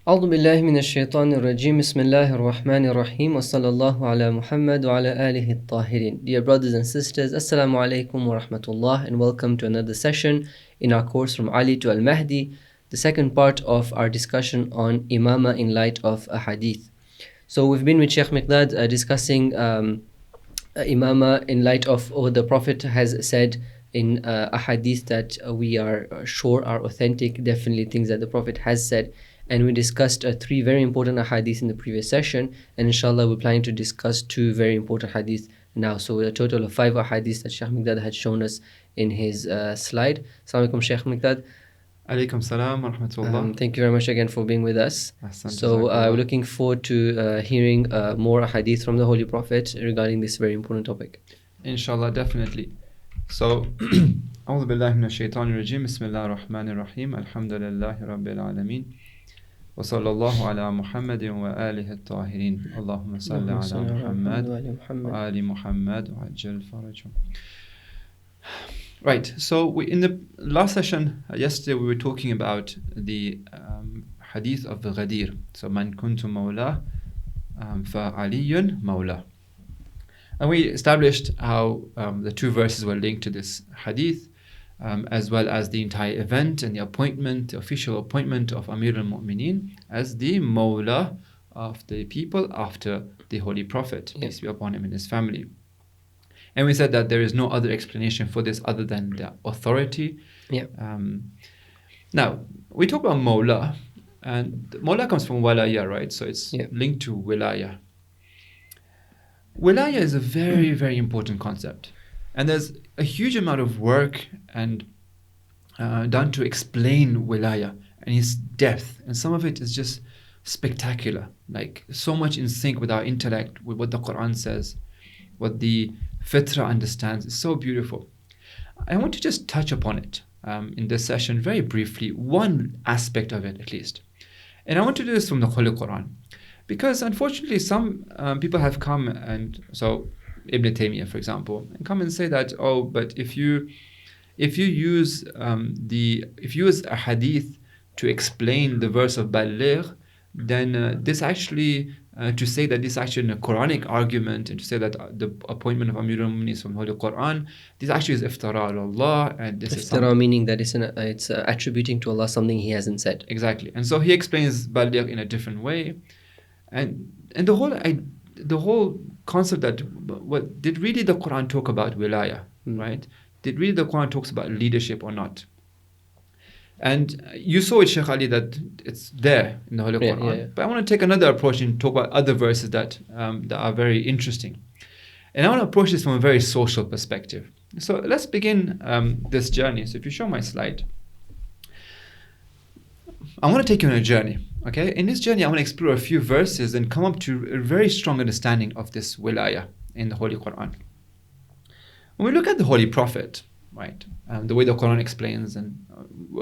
أعوذ بالله من الشيطان الرجيم بسم الله الرحمن الرحيم وصلى الله على محمد وعلى آله الطاهرين. Dear brothers and sisters, Assalamu alaikum wa rahmatullah, and welcome to another session in our course from Ali to Al-Mahdi, the second part of our discussion on Imamah in light of a Hadith. So we've been with Shaykh Miqdad discussing Imamah in light of what the Prophet has said in a Hadith that we are sure are authentic, definitely things that the Prophet has said. And we discussed three very important hadiths in the previous session, and inshallah we're planning to discuss two very important hadiths now. So a total of 5 hadiths that Shaykh Miqdad had shown us in his slide. Assalamu alaikum, Shaykh Miqdad. Alaikum salam wa rahmatullah. Thank you very much again for being with us. So we're looking forward to hearing more hadith from the Holy Prophet regarding this very important topic. Inshallah, definitely. So, أعوذ بالله من الشيطان الرجيم بسم الله الرحمن الرحيم الحمد لله رب العالمين وصلى الله على محمد وآله الطاهرين اللهم صل على محمد وآل محمد وعجل فرجهم. Right, so in the last session, yesterday we were talking about the hadith of the Ghadir. So, Man kuntu mawla fa'aliyun mawla. And we established how the two verses were linked to this hadith, as well as the entire event and the appointment, the official appointment of Amir al-Mu'mineen as the Mawla of the people after the Holy Prophet, peace be upon him and his family. And we said that there is no other explanation for this other than the authority. Now, we talk about Mawla, and Mawla comes from Walaya, right? So it's linked to Wilaya. Wilaya is a very, very important concept. And there's a huge amount of work and done to explain Wilaya and its depth. And some of it is just spectacular. Like so much in sync with our intellect, with what the Quran says, what the Fitra understands. It's so beautiful. I want to just touch upon it in this session very briefly, one aspect of it at least. And I want to do this from the Holy Quran. Because unfortunately some people have come and so Ibn Taymiyyah, for example, and come and say that, oh, but if you use a hadith to explain the verse of Baligh, then this actually to say that this actually a Quranic argument and to say that the appointment of Amir al-Mu'mineen is from the Holy Quran, this actually is iftara al-Allah, and this iftara meaning that it's attributing to Allah something He hasn't said. Exactly, and so he explains Baligh in a different way, and the whole concept that what did really the Quran talk about wilaya, right? Did really the Quran talks about leadership or not? And you saw it, Shaykh Ali, that it's there in the Holy Quran. But I want to take another approach and talk about other verses that are very interesting. And I want to approach this from a very social perspective. So let's begin this journey. So if you show my slide, I want to take you on a journey. Okay, in this journey, I want to explore a few verses and come up to a very strong understanding of this wilaya in the Holy Quran. When we look at the Holy Prophet, right, the way the Quran explains, and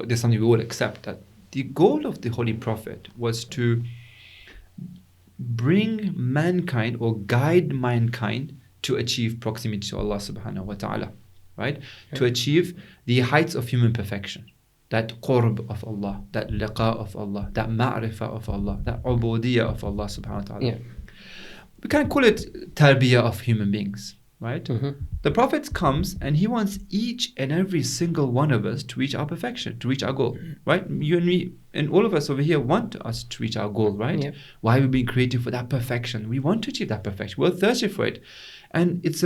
there's something we all accept, that the goal of the Holy Prophet was to bring mankind or guide mankind to achieve proximity to Allah subhanahu wa ta'ala, right? To achieve the heights of human perfection. That qurb of Allah, that liqa of Allah, that ma'rifah of Allah, that ubudiyah of Allah subhanahu wa ta'ala. We can call it tarbiyah of human beings, right? The Prophet comes and he wants each and every single one of us to reach our perfection, to reach our goal, right? You and me and all of us over here want us to reach our goal, right? Why have we been created for that perfection? We want to achieve that perfection. We're thirsty for it. And it's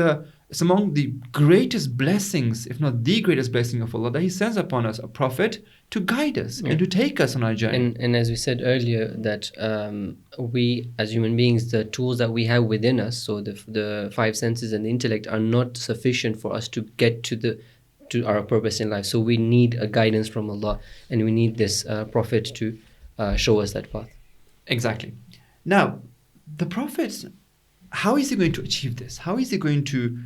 among the greatest blessings, if not the greatest blessing of Allah, that He sends upon us a Prophet to guide us and to take us on our journey. And as we said earlier, that we as human beings, the tools that we have within us, so the 5 senses and the intellect, are not sufficient for us to get to our purpose in life. So we need a guidance from Allah, and we need this Prophet to show us that path. Exactly. Now, the Prophet, how is he going to achieve this? How is he going to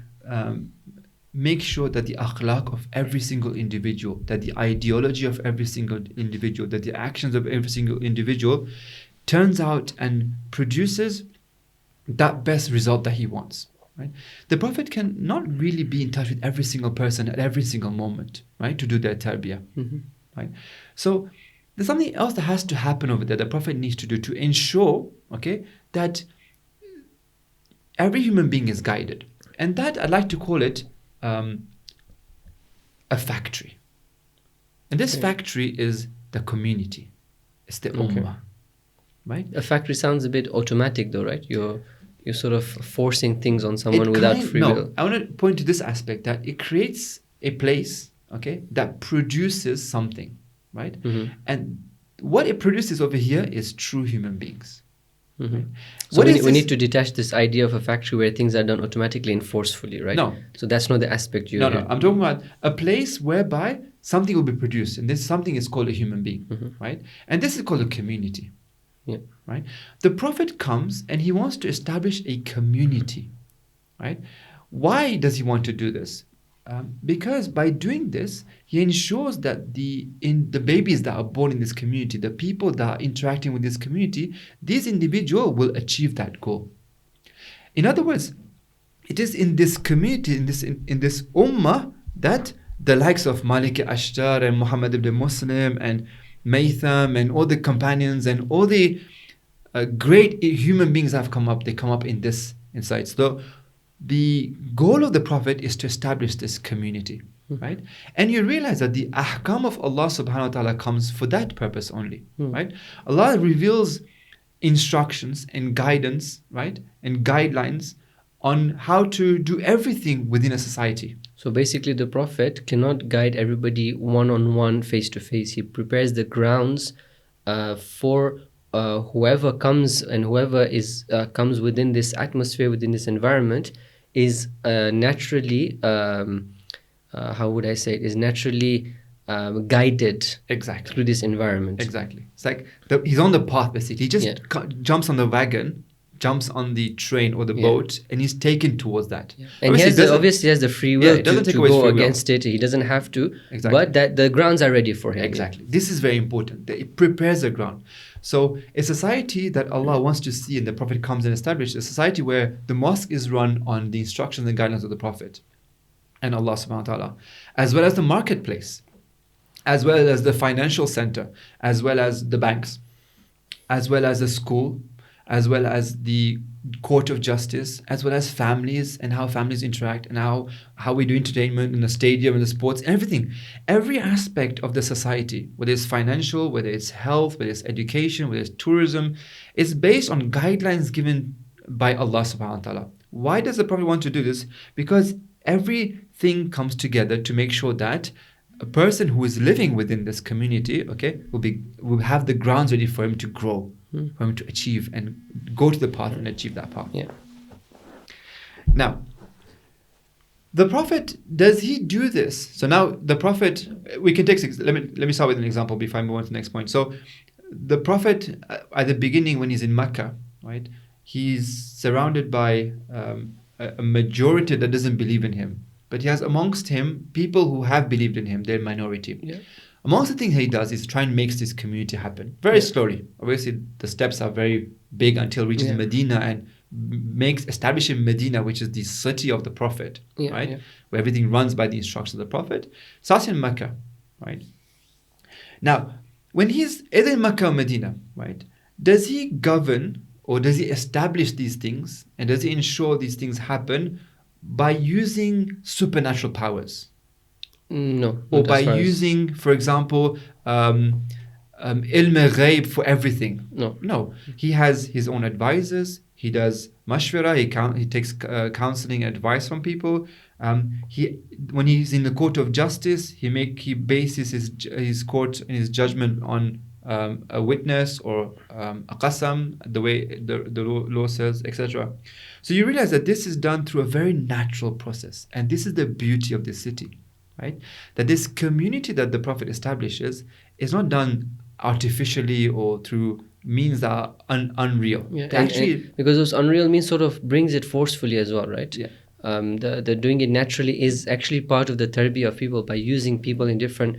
make sure that the akhlaq of every single individual, that the ideology of every single individual, that the actions of every single individual turns out and produces that best result that he wants? Right? The Prophet can not really be in touch with every single person at every single moment, right, to do their tarbiyah. Right? So there's something else that has to happen over there. The Prophet needs to do to ensure, okay, that every human being is guided. And that I'd like to call it a factory. And this factory is the community. It's the ummah. Right? A factory sounds a bit automatic though, right? You're sort of forcing things on someone without free will. I want to point to this aspect that it creates a place, okay, that produces something, right? And what it produces over here is true human beings. Right? So we need to detach this idea of a factory where things are done automatically and forcefully, right? No. So that's not the aspect you're... No, I'm talking about a place whereby something will be produced, and this something is called a human being, right? And this is called a community. Yeah. Right? The Prophet comes and he wants to establish a community, right? Why does he want to do this? Because by doing this, he ensures that the babies that are born in this community, the people that are interacting with this community, these individuals will achieve that goal. In other words, it is in this community, in this ummah, that the likes of Malik Ashtar and Muhammad ibn Muslim and Maytham and all the companions and all the great human beings that have come up, they come up in this insight. So the goal of the Prophet is to establish this community, right? And you realize that the ahkam of Allah subhanahu wa ta'ala comes for that purpose only, right? Allah reveals instructions and guidance, right? And guidelines on how to do everything within a society. So basically the Prophet cannot guide everybody one-on-one, face-to-face. He prepares the grounds for whoever comes and whoever comes within this atmosphere, within this environment, is naturally, how would I say it, is naturally guided through this environment. Exactly. It's like he's on the path basically. He just jumps on the wagon, jumps on the train or the boat, and he's taken towards that. And obviously he has the free will to go against it. He doesn't have to, but that the grounds are ready for him. Exactly. This is very important. It prepares the ground. So a society that Allah wants to see and the Prophet comes and establishes, a society where the mosque is run on the instructions and guidelines of the Prophet and Allah subhanahu wa ta'ala, as well as the marketplace, as well as the financial center, as well as the banks, as well as the school, as well as the court of justice, as well as families and how families interact and how we do entertainment in the stadium and the sports, everything. Every aspect of the society, whether it's financial, whether it's health, whether it's education, whether it's tourism, is based on guidelines given by Allah subhanahu wa ta'ala. Why does the Prophet want to do this? Because everything comes together to make sure that a person who is living within this community, okay, will have the grounds ready for him to grow, for him to achieve and go to the path and achieve that path. Yeah. Now, the Prophet, does he do this? So now the Prophet, we can take, let me start with an example before I move on to the next point. So the Prophet, at the beginning when he's in Mecca, right, he's surrounded by a majority that doesn't believe in him. But he has amongst him people who have believed in him, they're minority. Yeah. Amongst the things he does is try and makes this community happen very slowly. Obviously, the steps are very big until reaches Medina and establishing Medina, which is the city of the Prophet, right? Where everything runs by the instructions of the Prophet. Starts in Mecca, right? Now, when he's either in Mecca or Medina, right, does he govern or does he establish these things and does he ensure these things happen by using supernatural powers? No. Or by using, for example, ilm ghaib for everything? No. He has his own advisors. He does mashwara. He takes counseling advice from people. When he's in the court of justice, he bases his court and his judgment on a witness or a qasam, the way the law says, etc. So you realize that this is done through a very natural process, and this is the beauty of this city, right? That this community that the Prophet establishes is not done artificially or through means that are unreal. Yeah, and because those unreal means sort of brings it forcefully as well, right? Yeah. The doing it naturally is actually part of the tarbiyah of people by using people in different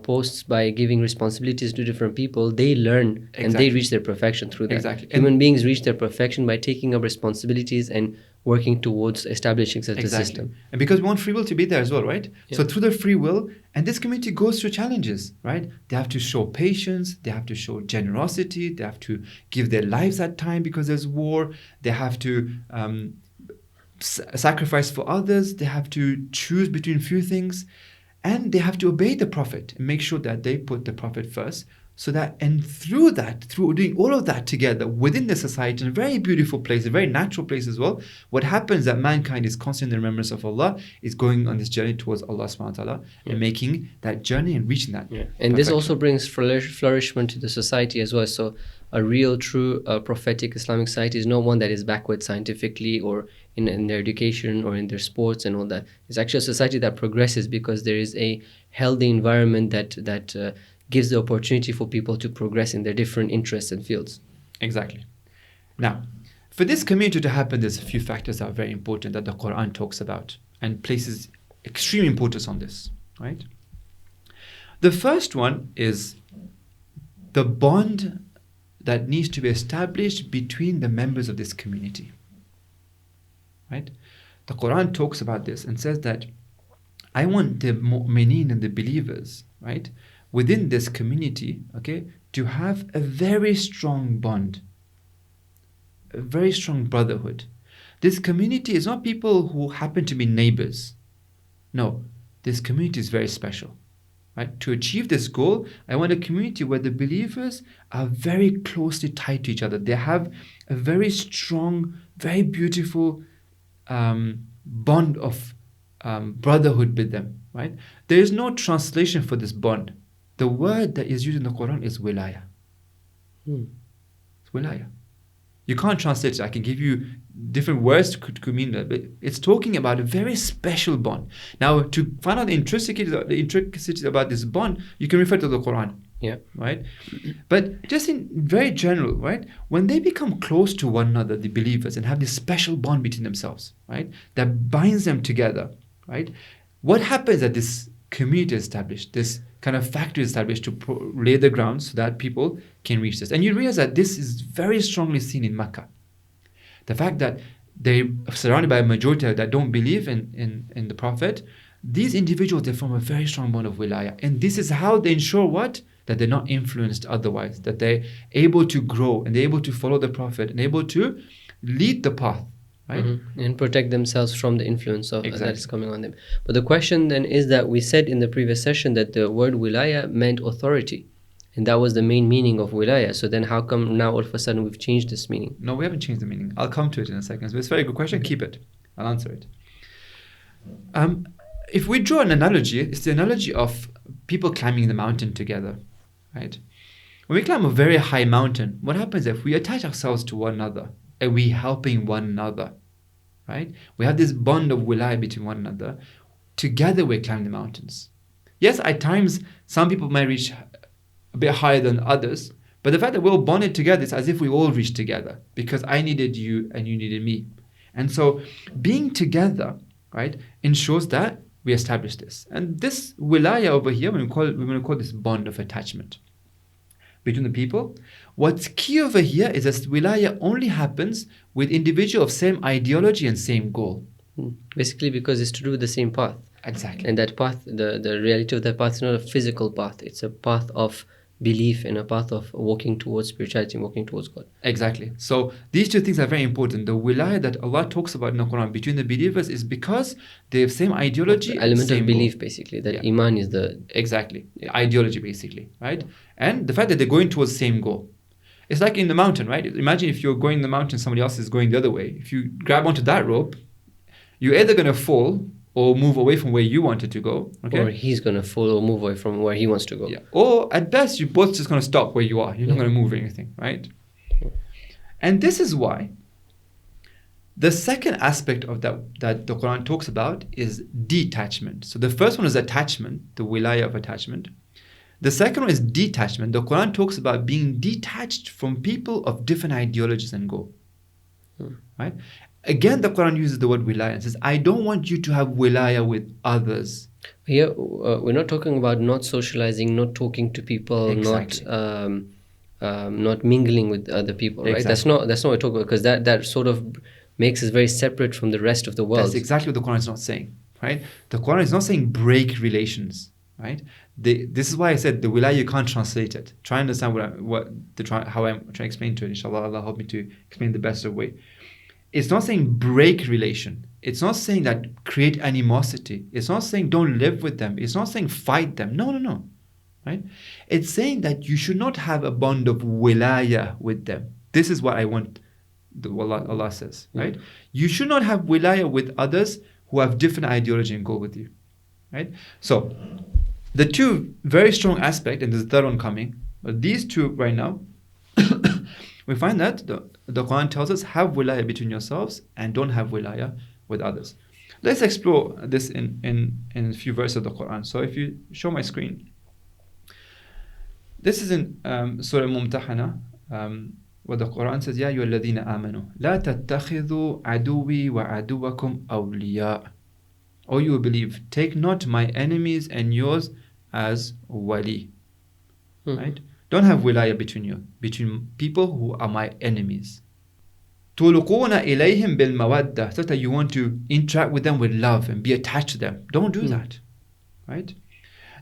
posts, by giving responsibilities to different people, they learn and they Exactly. reach their perfection through that. Exactly. Human beings reach their perfection by taking up responsibilities and working towards establishing such a system. And because we want free will to be there as well, right? Yeah. So through the free will, and this community goes through challenges, right? They have to show patience, they have to show generosity, they have to give their lives at time because there's war, they have to sacrifice for others, they have to choose between few things, and they have to obey the Prophet and make sure that they put the Prophet first. So that, and through that, through doing all of that together within the society, in a very beautiful place, a very natural place as well, what happens that mankind is constantly in the remembrance of Allah, is going on this journey towards Allah subhanahu wa ta'ala and making that journey and reaching that. Yeah. And this also brings flourishment to the society as well. So a real, true prophetic Islamic society is not one that is backward scientifically or in their education or in their sports and all that. It's actually a society that progresses because there is a healthy environment that gives the opportunity for people to progress in their different interests and fields. Exactly. Now, for this community to happen, there's a few factors that are very important that the Quran talks about and places extreme importance on this, right? The first one is the bond that needs to be established between the members of this community, right? The Quran talks about this and says that I want the mu'mineen and the believers, right, within this community, okay, to have a very strong bond, a very strong brotherhood. This community is not people who happen to be neighbors. No, this community is very special, right? To achieve this goal, I want a community where the believers are very closely tied to each other. They have a very strong, very beautiful bond of brotherhood with them, right? There is no translation for this bond. The word that is used in the Quran is wilaya. It's wilaya. You can't translate it. I can give you different words to mean that, but it's talking about a very special bond. Now, to find out the intricacies about this bond, you can refer to the Quran. Yeah. Right? But just in very general, right? When they become close to one another, the believers, and have this special bond between themselves, right? That binds them together, right? What happens at this community is established, this kind of factory is established to lay the ground so that people can reach this. And you realize that this is very strongly seen in Mecca. The fact that they're surrounded by a majority that don't believe in the Prophet, these individuals, they form a very strong bond of wilaya. And this is how they ensure what? That they're not influenced otherwise, that they're able to grow and they're able to follow the Prophet and able to lead the path. Right? And protect themselves from the influence of that is coming on them. But the question then is that we said in the previous session that the word wilaya meant authority, and that was the main meaning of wilaya. So then how come now all of a sudden we've changed this meaning? No, we haven't changed the meaning. I'll come to it in a second. But it's a very good question. Okay. Keep it. I'll answer it. If we draw an analogy, it's the analogy of people climbing the mountain together, right? When we climb a very high mountain, what happens if we attach ourselves to one another and we helping one another? Right? We have this bond of wilaya between one another. Together we climb the mountains. Yes, at times some people might reach a bit higher than others, but the fact that we're all bonded together is as if we all reached together because I needed you and you needed me. And so being together, right, ensures that we establish this. And this wilaya over here, we're going to call this bond of attachment between the people. What's key over here is that wilaya only happens with individuals of same ideology and same goal. Basically because it's to do with the same path. Exactly. And that path, the reality of that path is not a physical path. It's a path of belief and a path of walking towards spirituality, walking towards God. Exactly. So these two things are very important. The wilaya that Allah talks about in the Quran between the believers is because they have same ideology. The element same of belief, goal. Basically. That Iman is the... Exactly. Ideology, basically. Right? And the fact that they're going towards the same goal. It's like in the mountain, right? Imagine if you're going in the mountain, somebody else is going the other way. If you grab onto that rope, you're either going to fall or move away from where you wanted to go. Okay? Or he's going to fall or move away from where he wants to go. Yeah. Or at best, you're both just going to stop where you are. You're not going to move anything, right? And this is why the second aspect of that the Quran talks about is detachment. So the first one is attachment, the wilaya of attachment. The second one is detachment. The Quran talks about being detached from people of different ideologies and goal. Right? Again, the Quran uses the word wilaya and says, I don't want you to have wilaya with others Here, we're not talking about not socializing, not talking to people, Exactly. not mingling with other people, right? Exactly. That's not what we're talking about, because that sort of makes us very separate from the rest of the world. That's exactly what the Quran is not saying, right? The Quran is not saying break relations, right? This is why I said the wilaya, you can't translate it. Try and understand how I'm trying to explain to it. Inshallah, Allah help me to explain the best of way. It's not saying break relation. It's not saying that create animosity. It's not saying don't live with them. It's not saying fight them. No, no, no. Right? It's saying that you should not have a bond of wilaya with them. This is what I want. Allah says, right? You should not have wilaya with others who have different ideology and goal with you, right? So, the two very strong aspect, and there's a third one coming, but these two right now, we find that the Quran tells us have wilaya between yourselves and don't have wilaya with others. Let's explore this in a few verses of the Quran. So if you show my screen, this is in Surah Mumtahana, where the Quran says, يَا أَيُّهَا الَّذِينَ آمَنُوا لَا تَتَّخِذُوا عَدُوِّي وَعَدُوَّكُمْ أَوْلِيَاءَ. O you who believe, take not my enemies and yours as wali. Right? Don't have wilaya between you, between people who are my enemies. تُلْقُونَ إِلَيْهِمْ بِالْمَوَدَّةِ, so that you want to interact with them with love and be attached to them. Don't do that. Right?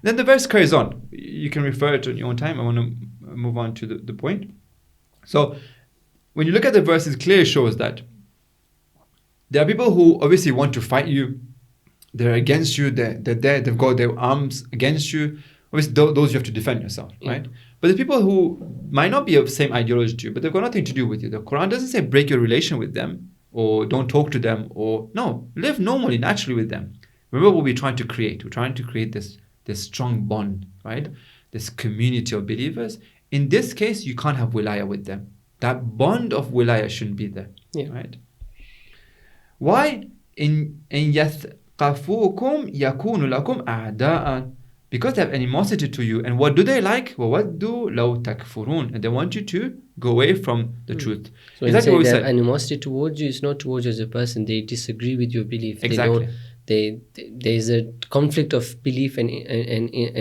Then the verse carries on. You can refer it in your own time. I want to move on to the point. So, when you look at the verse, it clearly shows that there are people who obviously want to fight you. They're against you. They're there. They've got their arms against you. Obviously, those you have to defend yourself, right? But the people who might not be of the same ideology to you, but they've got nothing to do with you. The Quran doesn't say break your relation with them or don't talk to them or no, live normally, naturally with them. Remember what we're trying to create. We're trying to create this strong bond, right? This community of believers. In this case, you can't have wilaya with them. That bond of wilaya shouldn't be there, right? Why? In يَثْقَفُوكُمْ يَكُونُ لَكُمْ أَعْدَاءً. Because they have animosity to you. And what do they like? وَوَدُّوا لَوْ تَكْفُرُونَ. And they want you to go away from the truth. So exactly what we said. Animosity towards you is not towards you as a person. They disagree with your belief. Exactly. There's a conflict of belief and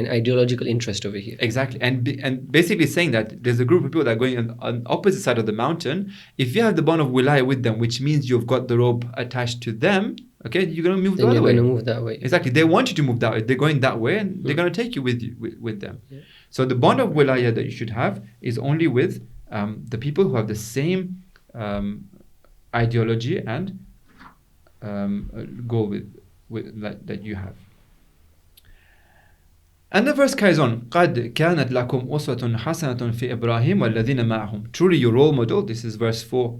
ideological interest over here. Exactly. And basically saying that there's a group of people that are going on the opposite side of the mountain. If you have the bond of wilaya with them, which means you've got the rope attached to them, okay, you're going to move the other way. You're going to move that way. Exactly. They want you to move that way. They're going that way and they're going to take you with them. Yeah. So the bond of wilaya that you should have is only with the people who have the same ideology and goal that you have. And the verse carries on. قَدْ كَانَتْ لَكُمْ أُسْوَةٌ حَسَنَةٌ فِي إِبْرَاهِيمَ وَالَّذِينَ مَعَهُمْ. Truly your role model, this is verse 4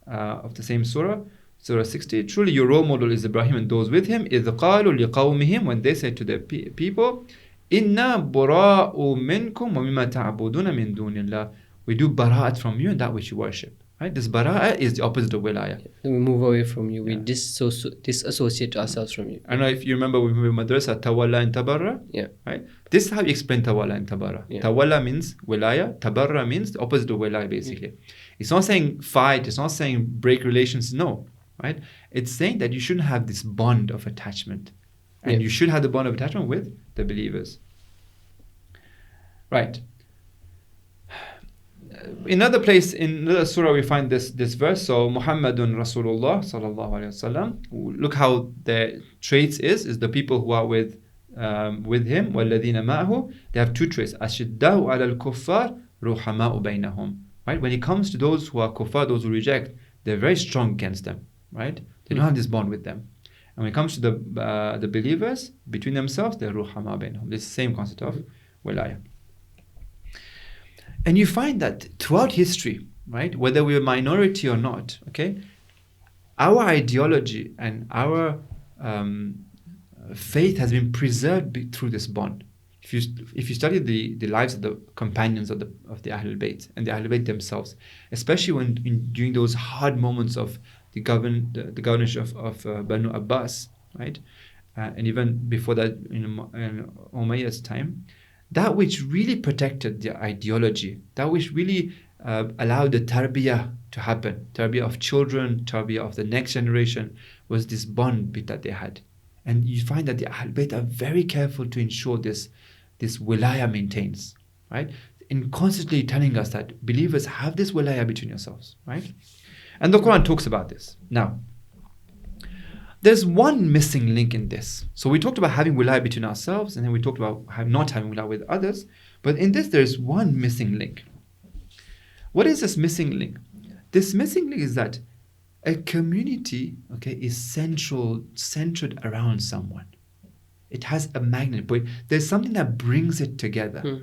of the same surah, Surah 60. Truly your role model is Ibrahim and those with him. إِذْ قَالُوا لِقَوْمِهِمْ, when they said to their people, إِنَّا بُرَاءُ مِنْكُمْ وَمِمَّا تَعْبُدُونَ مِنْ دُونِ اللَّهِ. We do bara'at from you and that which you worship. Right? This bara'at is the opposite of wilaya. We move away from you. We disassociate ourselves from you. I don't know if you remember when we were in madrasa, tawalla and tabarra. Yeah. Right? This is how you explain tawalla and tabarra. Yeah. Tawalla means wilaya. Tabarra means the opposite of wilaya, basically. It's not saying fight. It's not saying break relations. No. Right? It's saying that you shouldn't have this bond of attachment. And you should have the bond of attachment with the believers. Right. In another place, in another surah, we find this verse. So, Muhammadun Rasulullah sallallahu alaihi wasallam. Look how the traits is the people who are with him. وَالَّذِينَ مَعَهُ. They have two traits. أَشِدَّاءُ عَلَى الْكُفَّارِ رُحَمَاءُ بَيْنَهُم. Right? When it comes to those who are kuffar, those who reject, they're very strong against them. Right? They don't have this bond with them. And when it comes to the believers, between themselves, they're ruhama bainahum. This is the same concept of wilaya. And you find that throughout history, right, whether we're a minority or not, okay, our ideology and our faith has been preserved through this bond. If you study the lives of the companions of the Ahlul Bayt and the Ahlul Bayt themselves, especially during those hard moments of the governorship of Banu Abbas, right, and even before that in Umayyad's time, that which really protected their ideology, that which really allowed the tarbiyah to happen, tarbiyah of children, tarbiyah of the next generation, was this bond that they had. And you find that the Ahl Bayt are very careful to ensure this wilaya maintains, right? In constantly telling us that believers have this wilaya between yourselves, right? And the Quran talks about this. Now, there's one missing link in this. So we talked about having wilaya between ourselves, and then we talked about not having wilaya with others. But in this, there's one missing link. What is this missing link? This missing link is that a community, okay, is centered around someone. It has a magnet, but there's something that brings it together.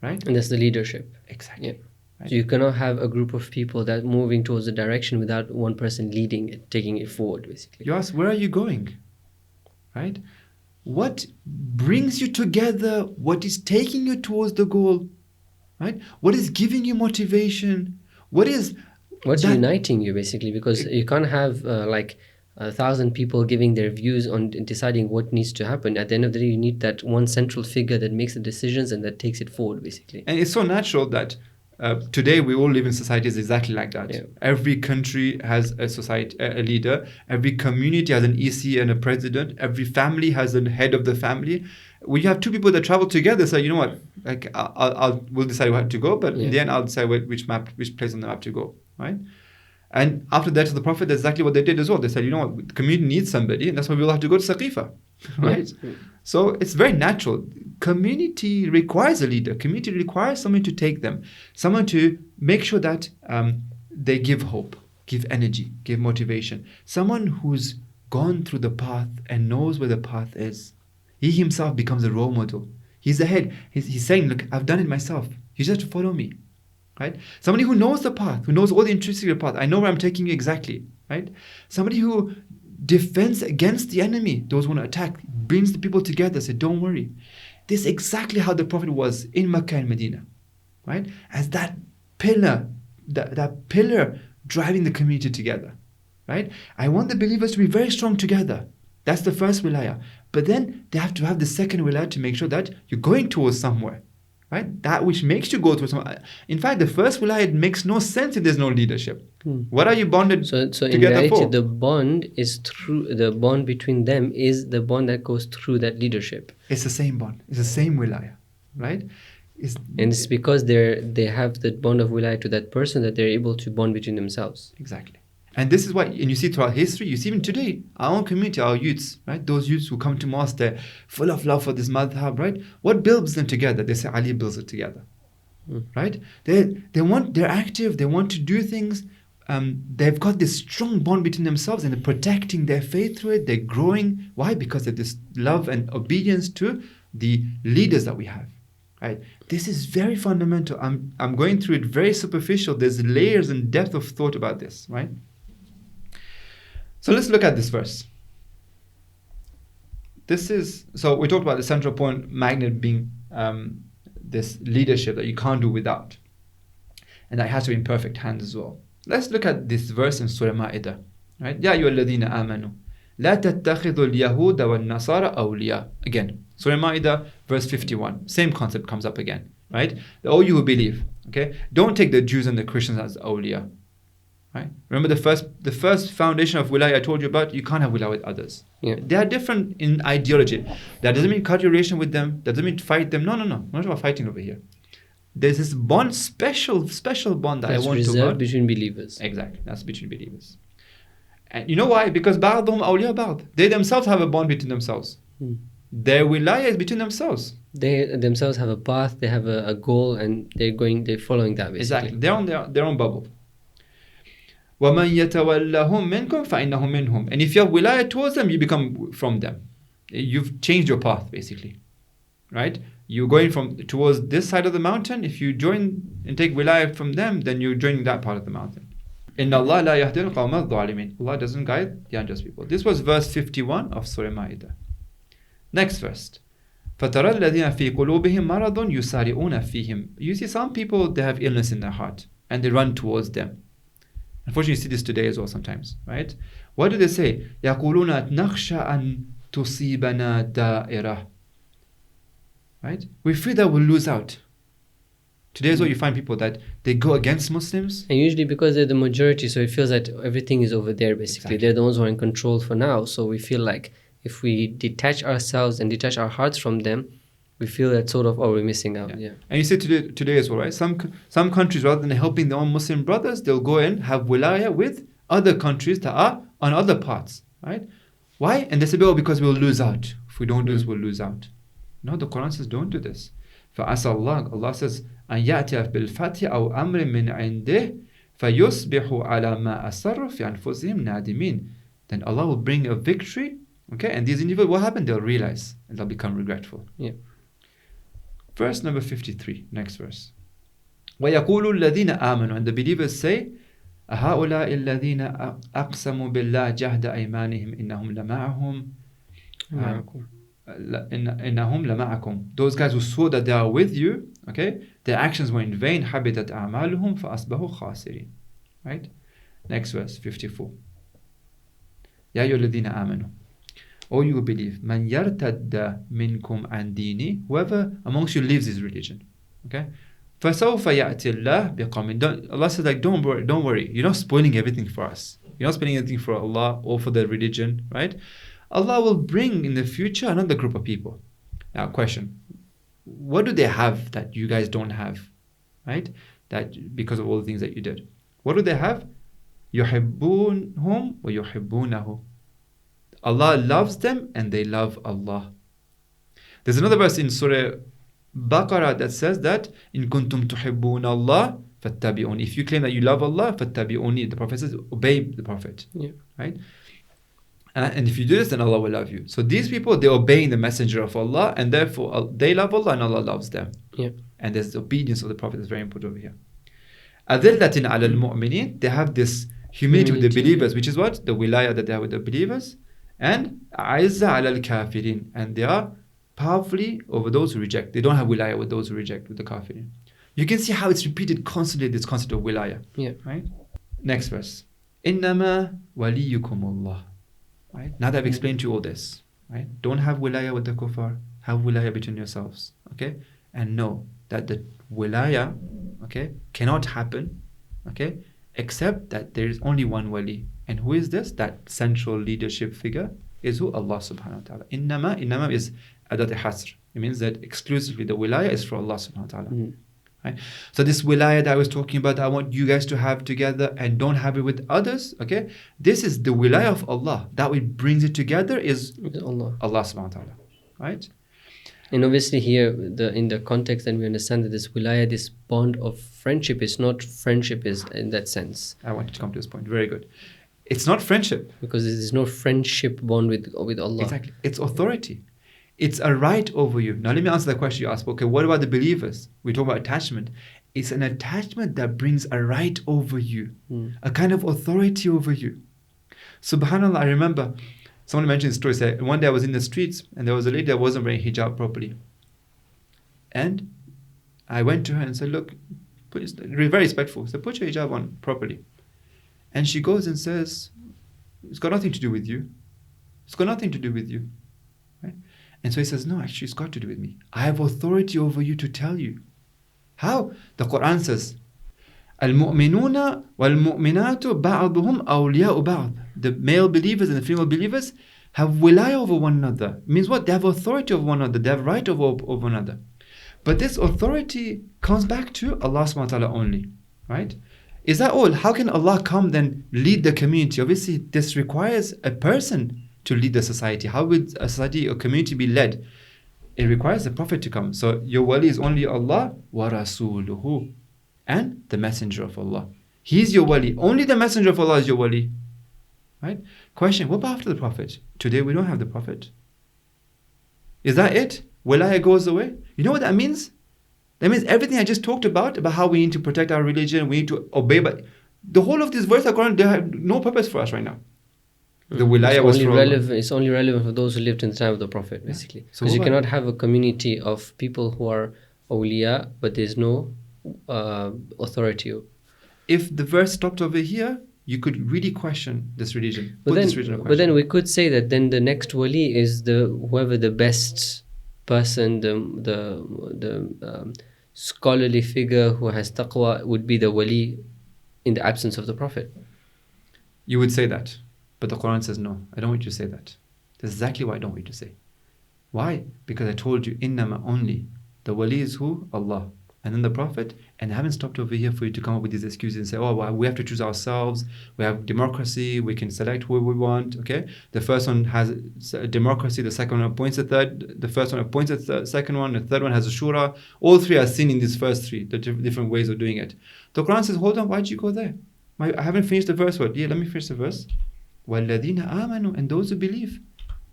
Right? And that's the leadership. Exactly. Yeah. Right? So you cannot have a group of people that moving towards a direction without one person leading it, taking it forward, basically. You ask, where are you going? Right? What brings you together? What is taking you towards the goal? Right? What is giving you motivation? What's uniting you, basically? Because you can't have 1,000 people giving their views on deciding what needs to happen. At the end of the day, you need that one central figure that makes the decisions and that takes it forward, basically. And it's so natural that today we all live in societies exactly like that. Yeah. Every country has a leader. Every community has an EC and a president. Every family has a head of the family. We have two people that travel together. So you know what? Like we'll decide where to go, but in the end, I'll decide which place on the map to go. Right? And after that, the Prophet, that's exactly what they did as well. They said, you know what? The community needs somebody, and that's why we'll have to go to Saqifa. Right? Yeah. So it's very natural. Community requires a leader. Community requires someone to take them, someone to make sure that they give hope, give energy, give motivation. Someone who's gone through the path and knows where the path is. He himself becomes a role model. He's the head. He's saying, look, I've done it myself. You just have to follow me. Right? Somebody who knows the path, who knows all the intricacies of the path. I know where I'm taking you exactly. Right? Somebody who defends against the enemy, those who want to attack, brings the people together, say, don't worry. This is exactly how the Prophet was in Mecca and Medina. Right? As that pillar, that pillar driving the community together. Right? I want the believers to be very strong together. That's the first wilaya. But then they have to have the second wilaya to make sure that you're going towards somewhere. Right? That which makes you go towards somewhere. In fact, the first wilaya makes no sense if there's no leadership. What are you bonded so together in reality, for? the bond between them is the bond that goes through that leadership. It's the same bond. It's the same wilaya. Right? And it's because they have the bond of wilaya to that person that they're able to bond between themselves. Exactly. And this is why, and you see throughout history, you see even today, our own community, our youths, right? Those youths who come to mosque, they're full of love for this madhab, right? What builds them together? They say Ali builds it together, right? They're active, they want to do things. They've got this strong bond between themselves and they're protecting their faith through it. They're growing. Why? Because of this love and obedience to the leaders that we have, right? This is very fundamental. I'm going through it very superficial. There's layers and depth of thought about this, right? So let's look at this verse. So we talked about the central point magnet being this leadership that you can't do without. And that has to be in perfect hands as well. Let's look at this verse in Surah Ma'idah. Right? Ya ayyuhalladhina amanu. La tattakhidhu al-yahuda wal-nasara awliya. Again, Surah Ma'idah, verse 51. Same concept comes up again. Right? All you who believe. Okay? Don't take the Jews and the Christians as awliya. Right? Remember the first foundation of wilaya I told you about, you can't have wilaya with others. Yeah. They are different in ideology. That doesn't mean cut your relation with them. That doesn't mean fight them. No. We're not about fighting over here. There's this bond, special bond that I want to reserved between believers. Exactly. That's between believers. And you know why? Because ba'dhum awliya ba'd. They themselves have a bond between themselves. Their wilaya is between themselves. They themselves have a path, they have a goal, and they're following that, basically. Exactly. They're on their own bubble. وَمَنْ يَتَوَلَّهُمْ مِنْكُمْ فَإِنَّهُ مِنْهُمْ. And if you have wilaya towards them, you become from them. You've changed your path, basically. Right? You're going towards this side of the mountain. If you join and take wilaya from them, then you're joining that part of the mountain. إِنَّ اللَّهَ لَا يَهْدِي الْقَوْمَ الظَّالِمِينَ. Allah doesn't guide the unjust people. This was verse 51 of Surah Ma'idah. Next verse. فَتَرَى الَّذِينَ فِي قُلُوبِهِمْ مَرَضٌ يُسَارِعُونَ فِيهِمْ. You see, some people, they have illness in their heart and they run towards them. Unfortunately, you see this today as well sometimes, right? What do they say? يَقُولُونَ نَخْشَى أَن تُصِيبَنَا دَائِرَةٌ. Right? We fear that we'll lose out Today is what you find people that they go against Muslims. And usually because they're the majority, so it feels that everything is over there basically. Exactly. They're the ones who are in control for now. So we feel like if we detach ourselves and detach our hearts from them, we feel that sort of, oh, we're missing out. Yeah. And you see today as well, right? Some countries, rather than helping their own Muslim brothers, they'll go and have wilaya with other countries that are on other parts, right? Why? And they say, oh, because we'll lose out. If we don't do this, we'll lose out. No, the Quran says, don't do this. فَعَسَى اللَّهُ, Allah says, أَن يَأْتِيَ بِالْفَتْحِ أَوْ أَمْرٍ مِّنْ عِنْدِهِ فَيُصْبِحُوا عَلَى مَا أَسَرُّوا فِي أَنفُسِهِمْ نَادِمِينَ. Then Allah will bring a victory, okay? And these individuals, what happened? They'll realize and they'll become regretful. Yeah. Verse number 53, next verse. وَيَقُولُ الَّذِينَ آمَنُوا, and the believers say, أَهَؤُلَاءِ الَّذِينَ أَقْسَمُوا بِاللَّهِ جَهْدَ أَيْمَانِهِمْ إِنَّهُمْ لَمَعَهُمْ إِنَّهُمْ لَمَعَكُمْ. Those guys who swore that they are with you, okay, their actions were in vain. حَبِطَتْ أَعْمَالُهُمْ فَأَصْبَحُوا خَاسِرِينَ. Right? Next verse, 54. يَا أَيُّهَا الَّذِينَ آمَنُوا, O you who believe, مَنْ يَرْتَدَّ مِنْكُمْ عَنْ دِينِهِ, whoever amongst you leaves his religion, okay, فَسَوْفَ يَأْتِي اللَّهِ بِقَوْمٍ. Allah says, like, don't worry, you're not spoiling everything for us. You're not spoiling anything for Allah or for the religion, right? Allah will bring in the future another group of people. Now, question, what do they have that you guys don't have, right? That because of all the things that you did. What do they have? يُحِبُّونَهُمْ وَيُحِبُّونَهُ. Allah loves them and they love Allah. There's another verse in Surah Baqarah that says that in kuntum tuhibbun Allah fattabi'uni. If you claim that you love Allah, fattabi'uni. The Prophet says, obey the Prophet. Yeah. Right? And if you do this, then Allah will love you. So these people, they're obeying the Messenger of Allah, and therefore they love Allah and Allah loves them. Yeah. And there's the obedience of the Prophet is very important over here. أَذِلَّةٍ عَلَى الْمُؤْمِنِينَ. They have this humility with the believers, which is what? The wilayah that they have with the believers. And عَزَّ عَلَى الْكَافِرِينَ. And they are powerfully over those who reject. They don't have wilayah with those who reject, with the kafirin. You can see how it's repeated constantly, this concept of wilayah. Yeah. Right? Next verse. إِنَّمَا وَلِيُّكُمُ اللَّهُ. Right? Now that I've explained to you all this, right? Don't have wilayah with the kuffar. Have wilayah between yourselves. Okay? And know that the wilayah, okay, cannot happen, okay, except that there is only one wali. And who is this? That central leadership figure is who? Allah subhanahu wa ta'ala. Innama is adat hasr. It means that exclusively the wilayah is for Allah subhanahu wa ta'ala. Mm. Right? So this wilayah that I was talking about, I want you guys to have together and don't have it with others, okay? This is the wilayah of Allah. That which brings it together is Allah subhanahu wa ta'ala. Right? And obviously here, in the context, and we understand that this wilayah, this bond of friendship, is not friendship is in that sense. I wanted to come to this point. Very good. It's not friendship. Because there is no friendship bond with Allah. Exactly. It's authority. It's a right over you. Now let me answer the question you asked. Okay, what about the believers? We talk about attachment. It's an attachment that brings a right over you. A kind of authority over you. SubhanAllah, I remember someone mentioned this story. Said, one day I was in the streets and there was a lady that wasn't wearing hijab properly. And I went to her and said, look, very respectful. I said, put your hijab on properly. And she goes and says, it's got nothing to do with you. It's got nothing to do with you. Right? And so he says, no, actually it's got to do with me. I have authority over you to tell you. How? The Quran says, الْمُؤْمِنُونَ وَالْمُؤْمِنَاتُ بَعْضُهُمْ أَوْلِيَاءُ بَعْضٍ. The male believers and the female believers have wilayah over one another. It means what? They have authority over one another. They have right over one another. But this authority comes back to Allah subhanahu wa ta'ala only. Right? Is that all? How can Allah come then lead the community? Obviously, this requires a person to lead the society. How would a society or community be led? It requires the Prophet to come. So your wali is only Allah wa rasuluhu, and the Messenger of Allah. He's your wali. Only the Messenger of Allah is your wali. Right? Question, what about after the Prophet? Today we don't have the Prophet. Is that it? Wilayah goes away? You know what that means? That means everything I just talked about how we need to protect our religion, we need to obey, but the whole of this verse of Quran, they have no purpose for us right now. The wilayah was for relevant. It's only relevant for those who lived in the time of the Prophet, basically. Because you cannot have a community of people who are awliya, but there's no authority. If the verse stopped over here, you could really question this religion. But then we could say that then the next wali is whoever the best person, the scholarly figure who has taqwa would be the wali in the absence of the Prophet. You would say that. But the Quran says, no, I don't want you to say that. That's exactly what I don't want you to say. Why? Because I told you, innama only. The wali is who? Allah. And then the Prophet. And I haven't stopped over here for you to come up with these excuses and say, oh, well, we have to choose ourselves. We have democracy. We can select who we want. Okay? The first one has democracy. The second one appoints a third. The first one appoints a second one. The third one has a shura. All three are seen in these first three, the different ways of doing it. The Quran says, hold on, why did you go there? I haven't finished the verse. What? Yeah, let me finish the verse. وَالَّذِينَ آمَنُوا, and those who believe,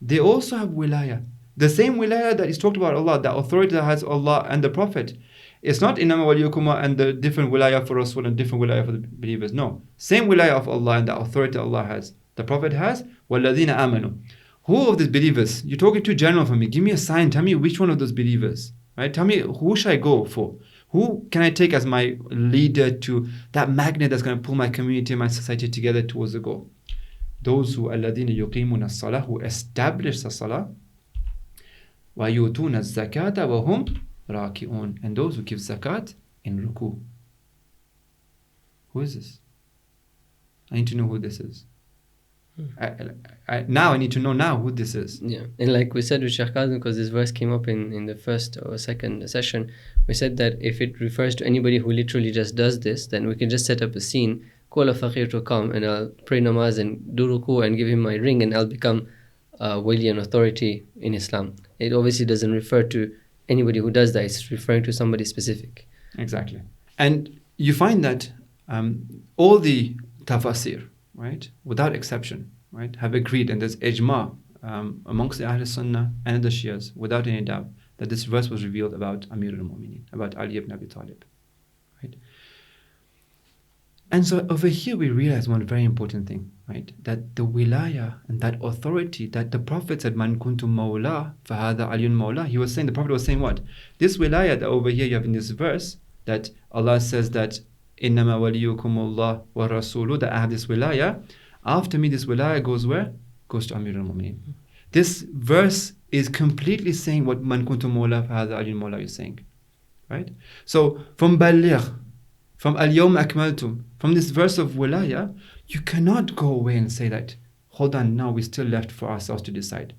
they also have wilaya. The same wilaya that is talked about Allah, the authority that has Allah and the Prophet. It's not Imamah waliyukuma and the different wilaya for Rasul and different wilaya for the believers. No. Same wilaya of Allah and the authority Allah has. The Prophet has. وَالَّذِينَ آمَنُوا. Who of these believers? You're talking too general for me. Give me a sign. Tell me which one of those believers. Right? Tell me who should I go for? Who can I take as my leader to that magnet that's going to pull my community and my society together towards the goal? Those who الَّذِينَ يُقِيمُونَ الصَّلَاةَ, who establish the salah, وَيُؤْتُونَ الزَّكَاةَ وَهُمْ راكعون, and those who give zakat in ruku. Who is this? I need to know who this is. Now I need to know now who this is. Yeah, and like we said with Shaykh, because this verse came up in the first or second session, we said that if it refers to anybody who literally just does this, then we can just set up a scene, call a faqir to come, and I'll pray namaz and do ruku and give him my ring, and I'll become wali and authority in Islam. It obviously doesn't refer to anybody who does that. It's referring to somebody specific. Exactly. And you find that all the tafasir, right, without exception, right, have agreed, and there's ijma amongst the Ahl Sunnah and the Shias, without any doubt, that this verse was revealed about Amir al-Mu'mineen, about Ali ibn Abi Talib. Right? And so over here we realize one very important thing, right, that the wilaya and that authority that the Prophet said, Man kuntum mawla, fahada aliyun mawla. He was saying, the Prophet was saying what? This wilaya that over here you have in this verse, that Allah says that, Innama waliyukumullah wa rasuluh, that I have this wilaya. After me, this wilaya goes where? Goes to Amir al-Mu'mineen. This verse is completely saying what Man kuntum mawla, fahada aliyun mawla is saying. Right? So from Baligh, from Al-Yawm Akmaltum, from this verse of wilaya, you cannot go away and say that, hold on, now we're still left for ourselves to decide.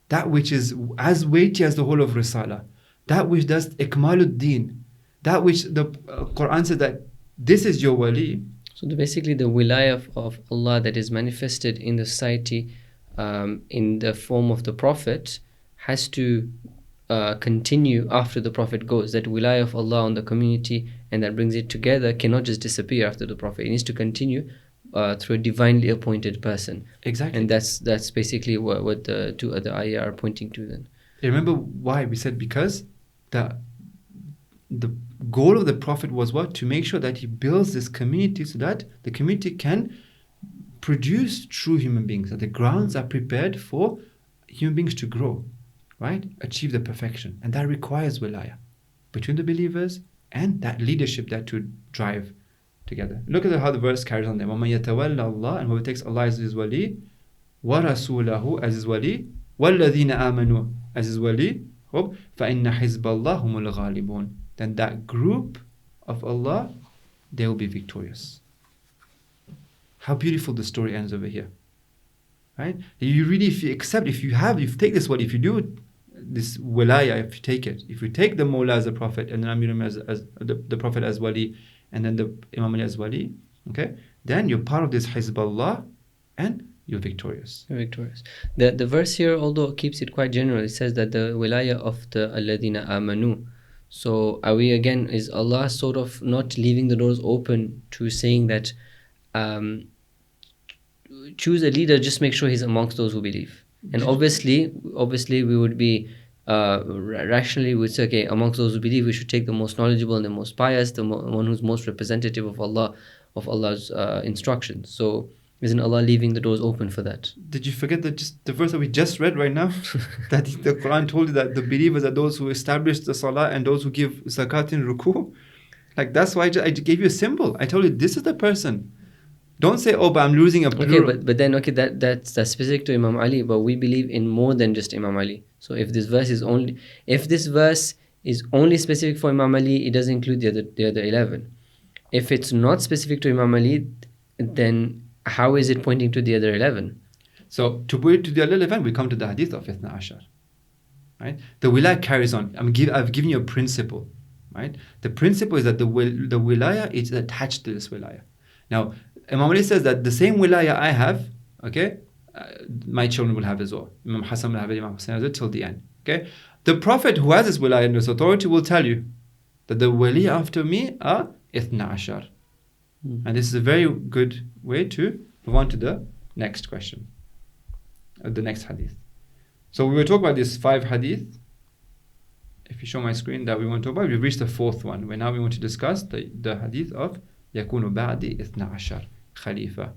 That which is as weighty as the whole of Risala, that which does Ikmaluddin, that which the Quran says that this is your wali. So basically the wilaya of Allah that is manifested in the society in the form of the Prophet has to continue after the Prophet goes. That wilaya of Allah on the community and that brings it together cannot just disappear after the Prophet. It needs to continue through a divinely appointed person. Exactly. And that's basically what the two other ayah are pointing to then. Remember why we said, because the goal of the Prophet was what? To make sure that he builds this community so that the community can produce true human beings, that the grounds are prepared for human beings to grow, right? Achieve the perfection. And that requires wilaya between the believers and that leadership that to drive together. Look at how the verse carries on there. وَمَن يَتَوَلَّ اللَّهَ, and whoever takes Allah as his wali, وَرَسُولَهُ as his wali, وَالَّذِينَ آمَنُوا as his wali, فَإِنَّ حِزْبَ اللَّهِ هُمُ الْغَالِبُونَ, then that group of Allah, they will be victorious. How beautiful the story ends over here. Right? You really, if you take this wali, if you do this wilaya, if you take it, if you take the Mawla as a Prophet, and then Amir as the Prophet as wali, and then the Imam Ali as wali, okay, then you're part of this Hizballah and you're victorious. You're victorious. The verse here, although it keeps it quite general, it says that the wilaya of the alladhina amanu. So are we again, is Allah sort of not leaving the doors open to saying that choose a leader, just make sure he's amongst those who believe? And obviously we would be rationally we would say, okay, amongst those who believe, we should take the most knowledgeable and the most pious, the one who's most representative of Allah, of Allah's instructions. So isn't Allah leaving the doors open for that? Did you forget that just the verse that we just read right now? That the Quran told you that the believers are those who establish the salah and those who give zakat in ruku. Like, that's why I gave you a symbol. I told you this is the person. Don't say, oh, but I'm losing a plural. Okay, but then that's specific to Imam Ali, but we believe in more than just Imam Ali. So if this verse is only specific for Imam Ali, it doesn't include the other 11. If it's not specific to Imam Ali, then how is it pointing to the other 11? So to put it to the other 11, we come to the hadith of Ithna Ashar. Right? The wilayah carries on. I've given you a principle. Right? The principle is that the wilayah is attached to this wilayah. Now, Imam Ali says that the same wilayah I have, okay, my children will have as well. Imam Hassan will have it, Imam Hussain has it till the end. Okay? The Prophet who has this wilayah and this authority will tell you that the wali after me are Ithna Ashar. And this is a very good way to move on to the next question, the next hadith. So we were talking about these 5 hadith. If you show my screen that we want to talk about, we've reached the 4th one, where now we want to discuss the hadith of Yakunu Ba'di Ithna Ashar Khalifa.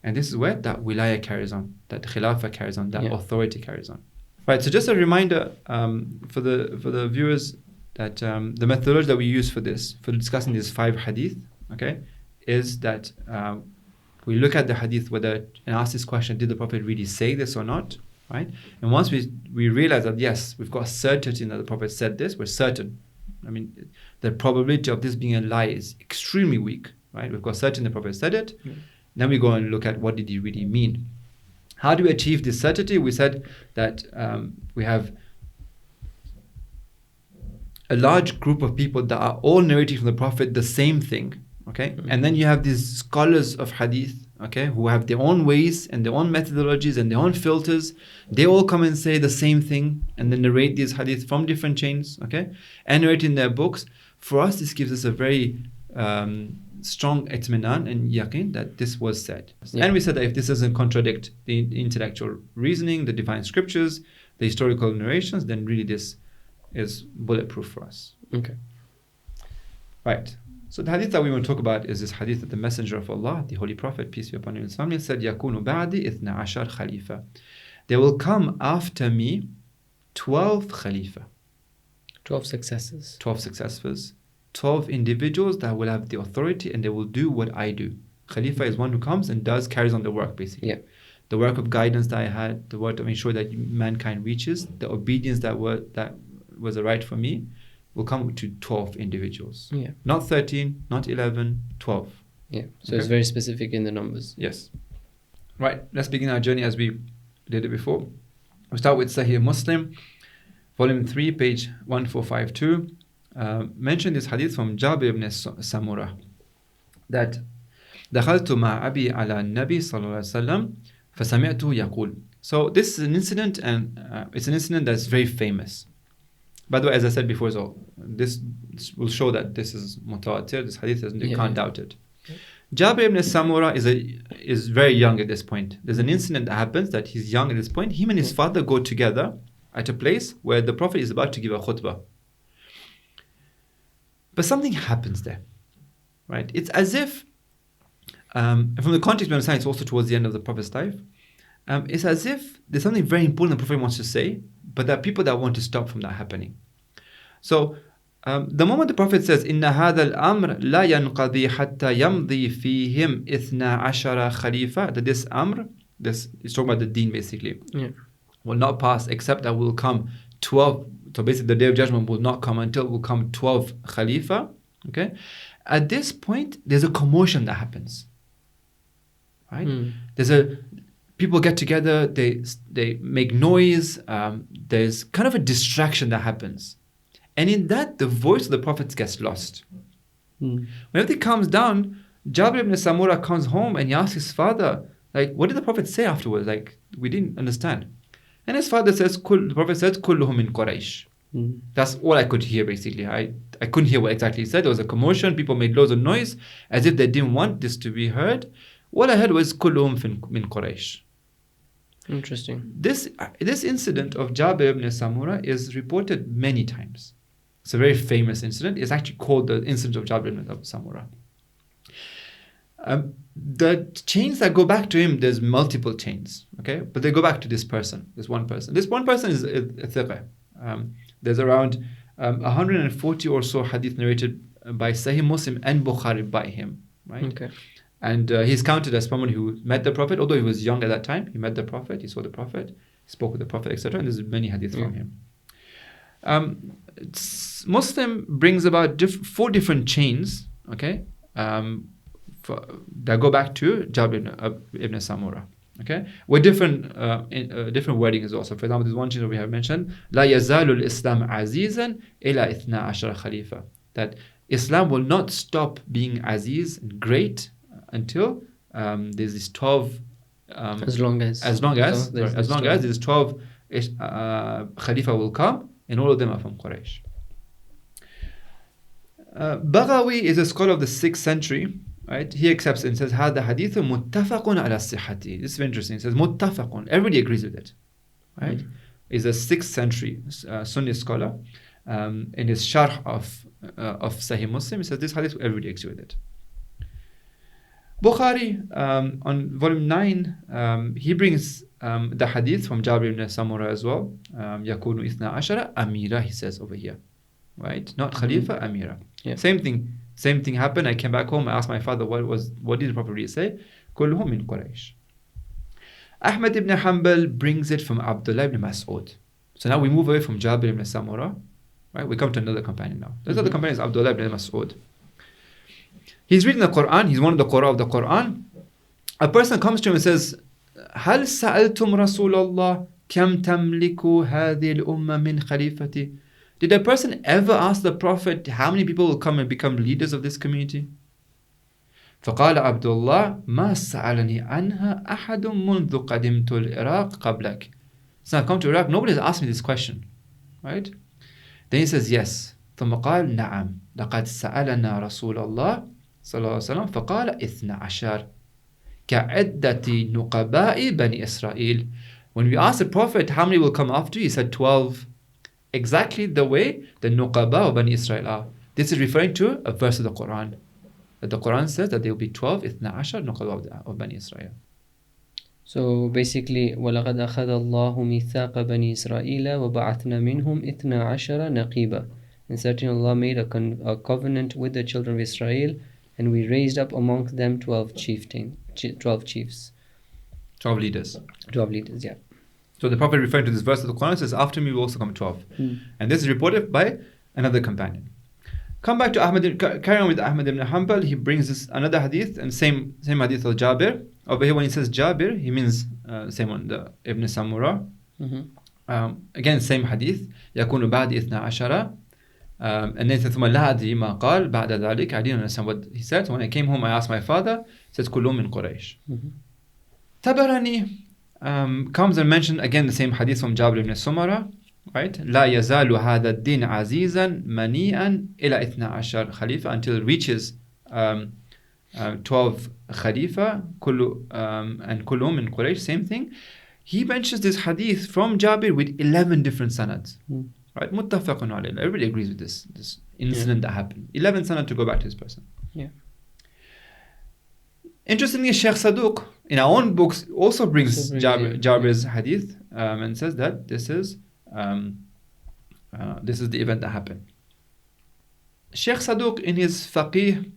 And this is where that wilayah carries on, that khilafah carries on, that authority carries on. Right, so just a reminder for the viewers that the methodology that we use for discussing these 5 hadith, okay, is that we look at the hadith and ask this question, did the Prophet really say this or not? Right? And once we realize that yes, we've got certainty that the Prophet said this, we're certain. I mean, the probability of this being a lie is extremely weak. Right? We've got certainty the Prophet said it. Then we go and look at what did he really mean. How do we achieve this certainty? We said that we have a large group of people that are all narrating from the Prophet the same thing. Okay? And then you have these scholars of hadith, okay, who have their own ways and their own methodologies and their own filters. They all come and say the same thing and then narrate these hadith from different chains, okay, and narrate in their books. For us, this gives us a very strong itminan and yaqeen that this was said. And we said that if this doesn't contradict the intellectual reasoning, the divine scriptures, the historical narrations, then really this is bulletproof for us. Okay. Right. So the hadith that we want to talk about is this hadith that the Messenger of Allah, the Holy Prophet, peace be upon him, said, Yakunu ba'di ithna ashar khalifa. There will come after me 12 khalifa. 12 successors. 12 successors. 12 individuals that will have the authority and they will do what I do. Khalifa is one who comes and carries on the work basically. Yeah. The work of guidance that I had, the work to ensure that mankind reaches, the obedience that was a right for me, will come to 12 individuals. Yeah. Not 13, not 11, 12. Yeah. So it's very specific in the numbers. Yes. Right. Let's begin our journey as we did it before. We'll start with Sahih Muslim, volume 3, page 1452. Mention this hadith from Jabir ibn Samurah that دخلت مع أبي على النبي صلى الله عليه وسلم فسمعته يقول. So this is an incident, and it's an incident that's very famous. By the way, as I said before, so this will show that this is mutawatir, this hadith, you can't doubt it. Jabir ibn Samurah is very young at this point. There's an incident that happens that he's young at this point. Him and his father go together at a place where the Prophet is about to give a khutbah. But something happens there, right? It's as if, from the context we understand, it's also towards the end of the Prophet's life. It's as if there's something very important the Prophet wants to say, but there are people that want to stop from that happening. So, the moment the Prophet says, إِنَّ هَذَا الْأَمْرَ لَا يَنْقَضِي حَتَّى يَمْضِي فِيهِمْ إِثْنَا عَشَرَ خَلِيفَةً, that this amr, this is talking about the deen basically, will not pass except that will come 12. So basically the day of judgment will not come until will come 12 khalifa. Okay, at this point there's a commotion that happens. Right? People get together, they make noise, there's kind of a distraction that happens. And in that, the voice of the Prophet gets lost. When everything calms down, Jabir ibn Samurah comes home and he asks his father, like, what did the Prophet say afterwards? Like, we didn't understand. And his father says, the Prophet says, Kulluhum min Quraysh. That's all I could hear basically. I couldn't hear what exactly he said. There was a commotion, people made loads of noise, as if they didn't want this to be heard. What I heard was Kulluhum min Quraysh. Interesting. This incident of Jabir ibn Samurah is reported many times. It's a very famous incident. It's actually called the incident of Jabir ibn Samurah. The chains that go back to him, there's multiple chains, okay? But they go back to this person, this one person. This one person is a thiqah. There's around 140 or so hadith narrated by Sahih Muslim and Bukhari by him, right? Okay. And he's counted as someone who met the Prophet, although he was young at that time. He met the Prophet, he saw the Prophet, he spoke with the Prophet, etc. And there's many hadith from him. Muslim brings about 4 different chains, okay, that go back to Jabir ibn Samura. Okay, with different different wording as well. So, for example, there's one chain that we have mentioned: "La yazalu al-Islam azizan ila 12 khalifa." That Islam will not stop being aziz and great until there's this 12. As long as there's 12 khalifa will come, and all of them are from Quraysh. Baghawi is a scholar of the 6th century. Right? He accepts it and says, هذا حديث متفق على صحته. This is very interesting. It says متفق. Everybody agrees with it. Right? He's a 6th century Sunni scholar. In his sharh of Sahih Muslim, he says this hadith, everybody agrees with it. Bukhari, on volume 9, he brings the hadith from Jabir ibn Samura as well. يكون 12 أميرا, he says over here. Right? Not Khalifa, Amira. Yeah. Same thing happened. I came back home. I asked my father, what did the Prophet really say? كلهم من قريش. Ahmad ibn Hanbal brings it from Abdullah ibn Mas'ud. So now we move away from Jabir ibn Samura. Right? We come to another companion now. This other companion is Abdullah ibn Mas'ud. He's reading the Quran. He's one of the Qur'an of the Quran. A person comes to him and says, هل سألتم رسول الله كم تملك هذه الأمة من خليفتي? Did a person ever ask the Prophet how many people will come and become leaders of this community? فقال عبد الله ما سألني عنها أحد منذ قدمت العراق قبلك. So I come to Iraq, nobody has asked me this question. Right? Then he says, yes. ثم قال نعم لقد سألنا رسول الله صلى الله عليه وسلم فقال 12 كعدة نقباء بني إسرائيل. When we asked the Prophet how many will come after you, he said 12. Exactly the way the Nuqaba of Bani Israel are. This is referring to a verse of the Quran. That the Quran says that there will be 12 Nuqaba of Bani Israel. So basically, وَلَقَدْ أَخَذَ اللَّهُ مِيثَاقَ بَنِي إِسْرَائِيلَ وَبَعَثْنَا مِنْهُمْ 12 نَقِيبًا. And certainly Allah made a covenant with the children of Israel, and we raised up amongst them 12 chiefs. 12 leaders. 12 leaders, yeah. So the Prophet, referring to this verse of the Quran, says, after me will also come 12. And this is reported by another companion. Come back to Ahmad, carry on with Ahmad ibn Hanbal. He brings this another hadith, and same hadith of Jabir. Over here when he says Jabir, he means same one, the Ibn Samura. Again, same hadith. يكون بعد 12. And then he says, ثم لا أدري ما قال بعد ذلك. I didn't understand what he said. So when I came home, I asked my father. He says, كلهم من قريش. Tabarani comes and mentions again the same hadith from Jabir ibn Samura, right? لا يزال هذا الدين عزيزا منيئا إلى 12 خليفة, until it reaches 12 khalifa, and كلهم من قريش, same thing. He mentions this hadith from Jabir with 11 different sanads. Right? متفق عليه. Everybody agrees with this incident that happened. 11 sanad to go back to this person. Yeah. Interestingly, Shaykh Saduq in our own books also brings Jabir's hadith and says that this is the event that happened. Shaykh Saduq in his Faqih,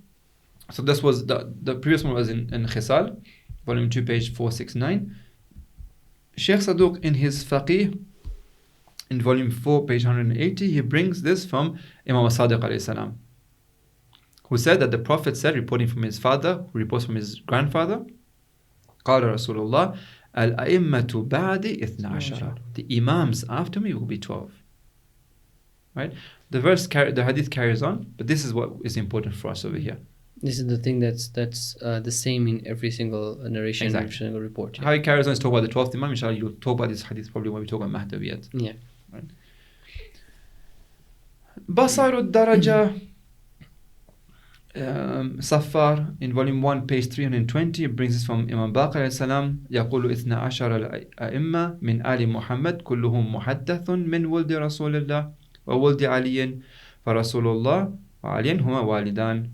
so this was the previous one was in Khisal, volume 2, page 469. Shaykh Saduq in his Faqih, in volume 4, page 180, he brings this from Imam Sadiq alayhi salam, who said that the Prophet said, reporting from his father, who reports from his grandfather, قال رسول الله الأئمة بعد 12. The Imams after me will be 12. Right? The hadith carries on, but this is what is important for us over here. This is the thing that's the same in every single narration, exactly. Every single report. Yeah. How he carries on is talk about the 12th Imam. Inshallah, you'll talk about this hadith probably when we talk about Mahdawiyat. Yeah. Right? Basar al-Daraja, Safar, in volume 1, page 320, brings this from Imam Baqir alayhi salam. يقول 12 الأئمة من آل محمد كلهم محدث من ولد رسول الله وولد علي فرسول الله وعلي هما والدان.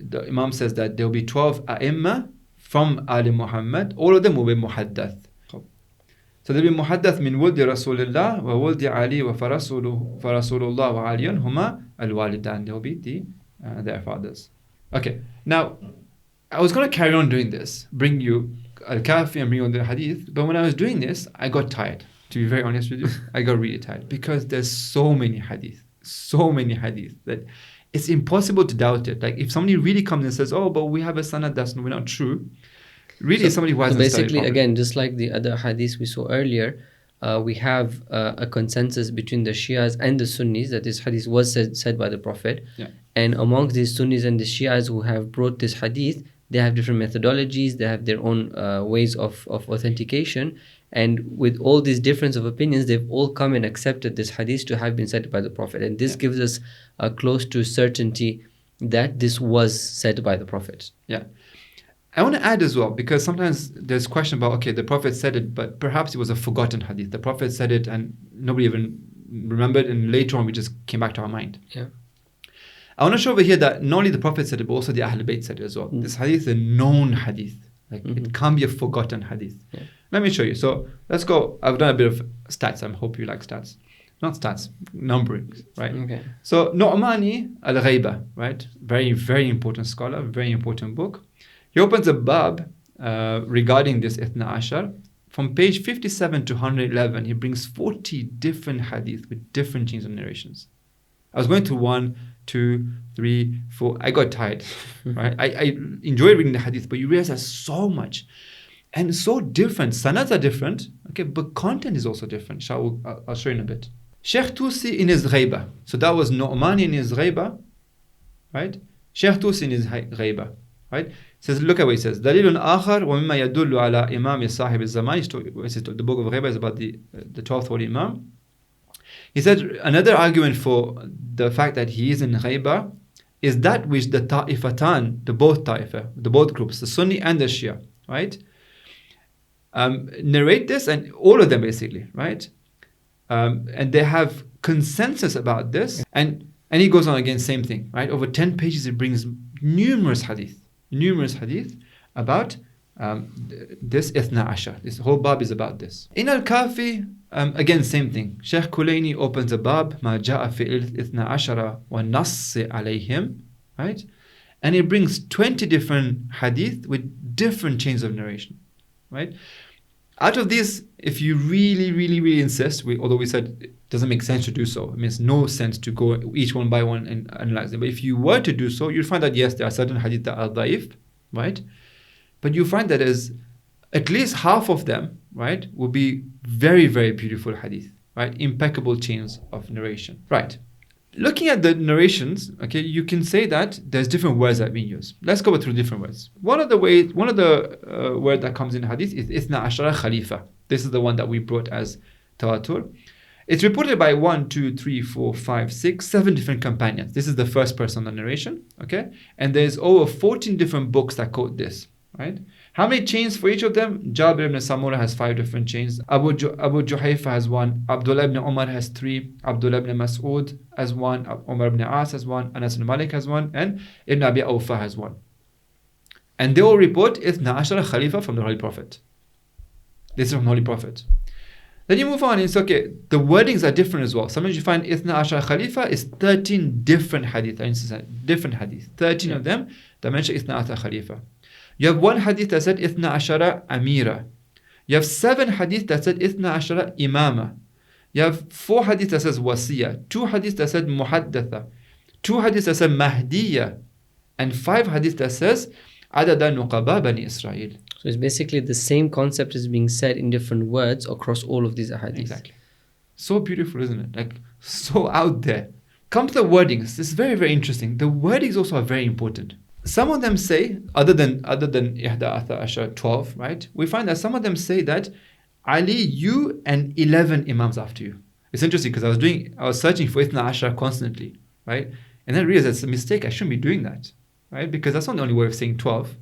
The Imam says that there will be 12 A'imma from Ali Muhammad. All of them will be muhaddath. So there will be muhaddath min wuldi Rasulullah wa wuldi Ali wa Rasulullah wa Aliyun huma al-walidan. They will be their fathers. Okay, now I was going to carry on doing this, bring you al-Kafi and bring you the hadith, but when I was doing this, I got tired. To be very honest with you, I got really tired because there's so many hadith that it's impossible to doubt it. Like if somebody really comes and says, "Oh, but we have a sanad that's not true," really somebody who hasn't studied basically, properly. again, just like the other hadiths we saw earlier, we have a consensus between the Shias and the Sunnis that this hadith was said by the Prophet. Yeah. And amongst these Sunnis and the Shias who have brought this hadith, they have different methodologies, they have their own ways of authentication. And with all these difference of opinions, they've all come and accepted this hadith to have been said by the Prophet. And this gives us close to certainty that this was said by the Prophet. Yeah. I want to add as well, because sometimes there's question about, okay, the Prophet said it, but perhaps it was a forgotten hadith. The Prophet said it and nobody even remembered, and later on we just came back to our mind. Yeah. I want to show over here that not only the Prophet said it, but also the Ahlul Bayt said it as well. This hadith is a known hadith. Like it can't be a forgotten hadith. Yeah. Let me show you. So let's go. I've done a bit of stats. I hope you like stats. Not stats, numbering, right? Okay. So Nu'mani al-Ghaiba, right? Very, very important scholar, very important book. He opens a bab regarding this Ithna Ashar. From page 57 to 111, he brings 40 different hadith with different chains of narrations. I was going through 1, 2, 3, 4. I got tired, right? I enjoy reading the hadith, but you realize there's so much. And so different. Sanads are different, okay, but content is also different. I'll show you in a bit. Shaykh Tusi in his Ghaiba. So that was Nu'mani in his Ghaiba, right? Shaykh Tusi in his Ghaiba, right? Says, look at what he says. Dalilun akhar wa mimma yadullu ala imam sahib al-zaman. The book of Ghaiba is about the 12th Wali Imam. He said another argument for the fact that he is in Ghaiba is that which the ta'ifatan, the both groups, the Sunni and the Shia, right? Narrate this, and all of them basically, right? And they have consensus about this. And he goes on again, same thing, right? Over 10 pages, it brings numerous hadith about this Ithna Ashar. This whole bab is about this. In Al-Kafi, again, same thing. Shaykh Kulayni opens a bab, Ma ja'a fi Ithna Ashara wa nassi alayhim, right? And he brings 20 different hadith with different chains of narration, right? Out of these, if you really, really, really insist, although we said it doesn't make sense to do so, it makes no sense to go each one by one and analyze them. But if you were to do so, you'll find that yes, there are certain hadith that are da'if, right? But you find that as at least half of them, right, will be very, very beautiful hadith, right? Impeccable chains of narration, right? Looking at the narrations, okay, you can say that there's different words that have been used. Let's go through different words. One of the word that comes in hadith is Ithna Ashara Khalifa. This is the one that we brought as Tawatur. It's reported by 1, 2, 3, 4, 5, 6, 7 different companions. This is the first person on the narration, okay? And there's over 14 different books that quote this, right? How many chains for each of them? Jabir ibn Samura has 5 different chains. Abu Juhayfa has 1. Abdullah ibn Umar has 3. Abdullah ibn Mas'ud has 1. Umar ibn As has 1. Anas ibn Malik has 1. And Ibn Abi Awfa has 1. And they all report Ithna Ashara Khalifa from the Holy Prophet. This is from the Holy Prophet. Then you move on, and it's okay. The wordings are different as well. Sometimes you find Ithna Ashara Khalifa is 13 different hadith. 13 of them that mention Ithna Ashara Khalifa. You have one hadith that said Ithna Ashara Amira. You have 7 hadith that said Ithna Ashara Imamah. You have 4 hadith that says Wasiya, 2 hadith that said Muhaddatha, 2 hadith that said Mahdiya, and 5 hadith that says Adada Nuqaba Bani Israel. So it's basically the same concept is being said in different words across all of these hadiths. Exactly. So beautiful, isn't it? Like, so out there. Come to the wordings. This is very, very interesting. The wordings also are very important. Some of them say, other than Ihda Ashar 12, right? We find that some of them say that Ali, you and 11 Imams after you. It's interesting because I was searching for Ithna Ashar constantly, right? And then I realized that's a mistake. I shouldn't be doing that, right? Because that's not the only way of saying 12.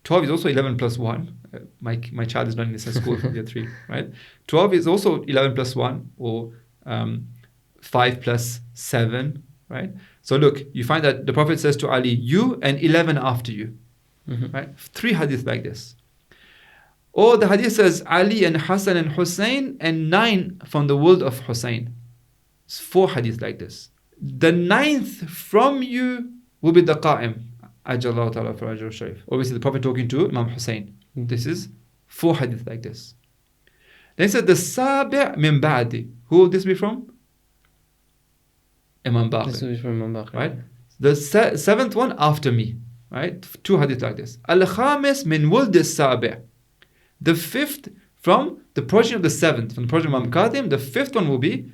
12 is also 11 plus 1. My child is not in the same school from year 3, right? 12 is also 11 plus 1, or 5 plus 7, right? So look, you find that the Prophet says to Ali, you and 11 after you, right? 3 hadith like this. Or the hadith says Ali and Hassan and Hussein and 9 from the world of Hussein. It's 4 hadith like this. The 9th from you will be the Qa'im. Ajallahu ta'ala for Ajr Sharif. Obviously the Prophet talking to Imam Hussein. This is 4 hadith like this. Then he said the sabi' min ba'di. Who will this be from? Imam Baqir. This is from Imam Baqir. Right? The seventh one after me. Right? Two hadith like this. Al-khamis min wuld as-sabi'. The fifth from the progeny of the seventh, from the progeny of Imam Qadim, the fifth one will be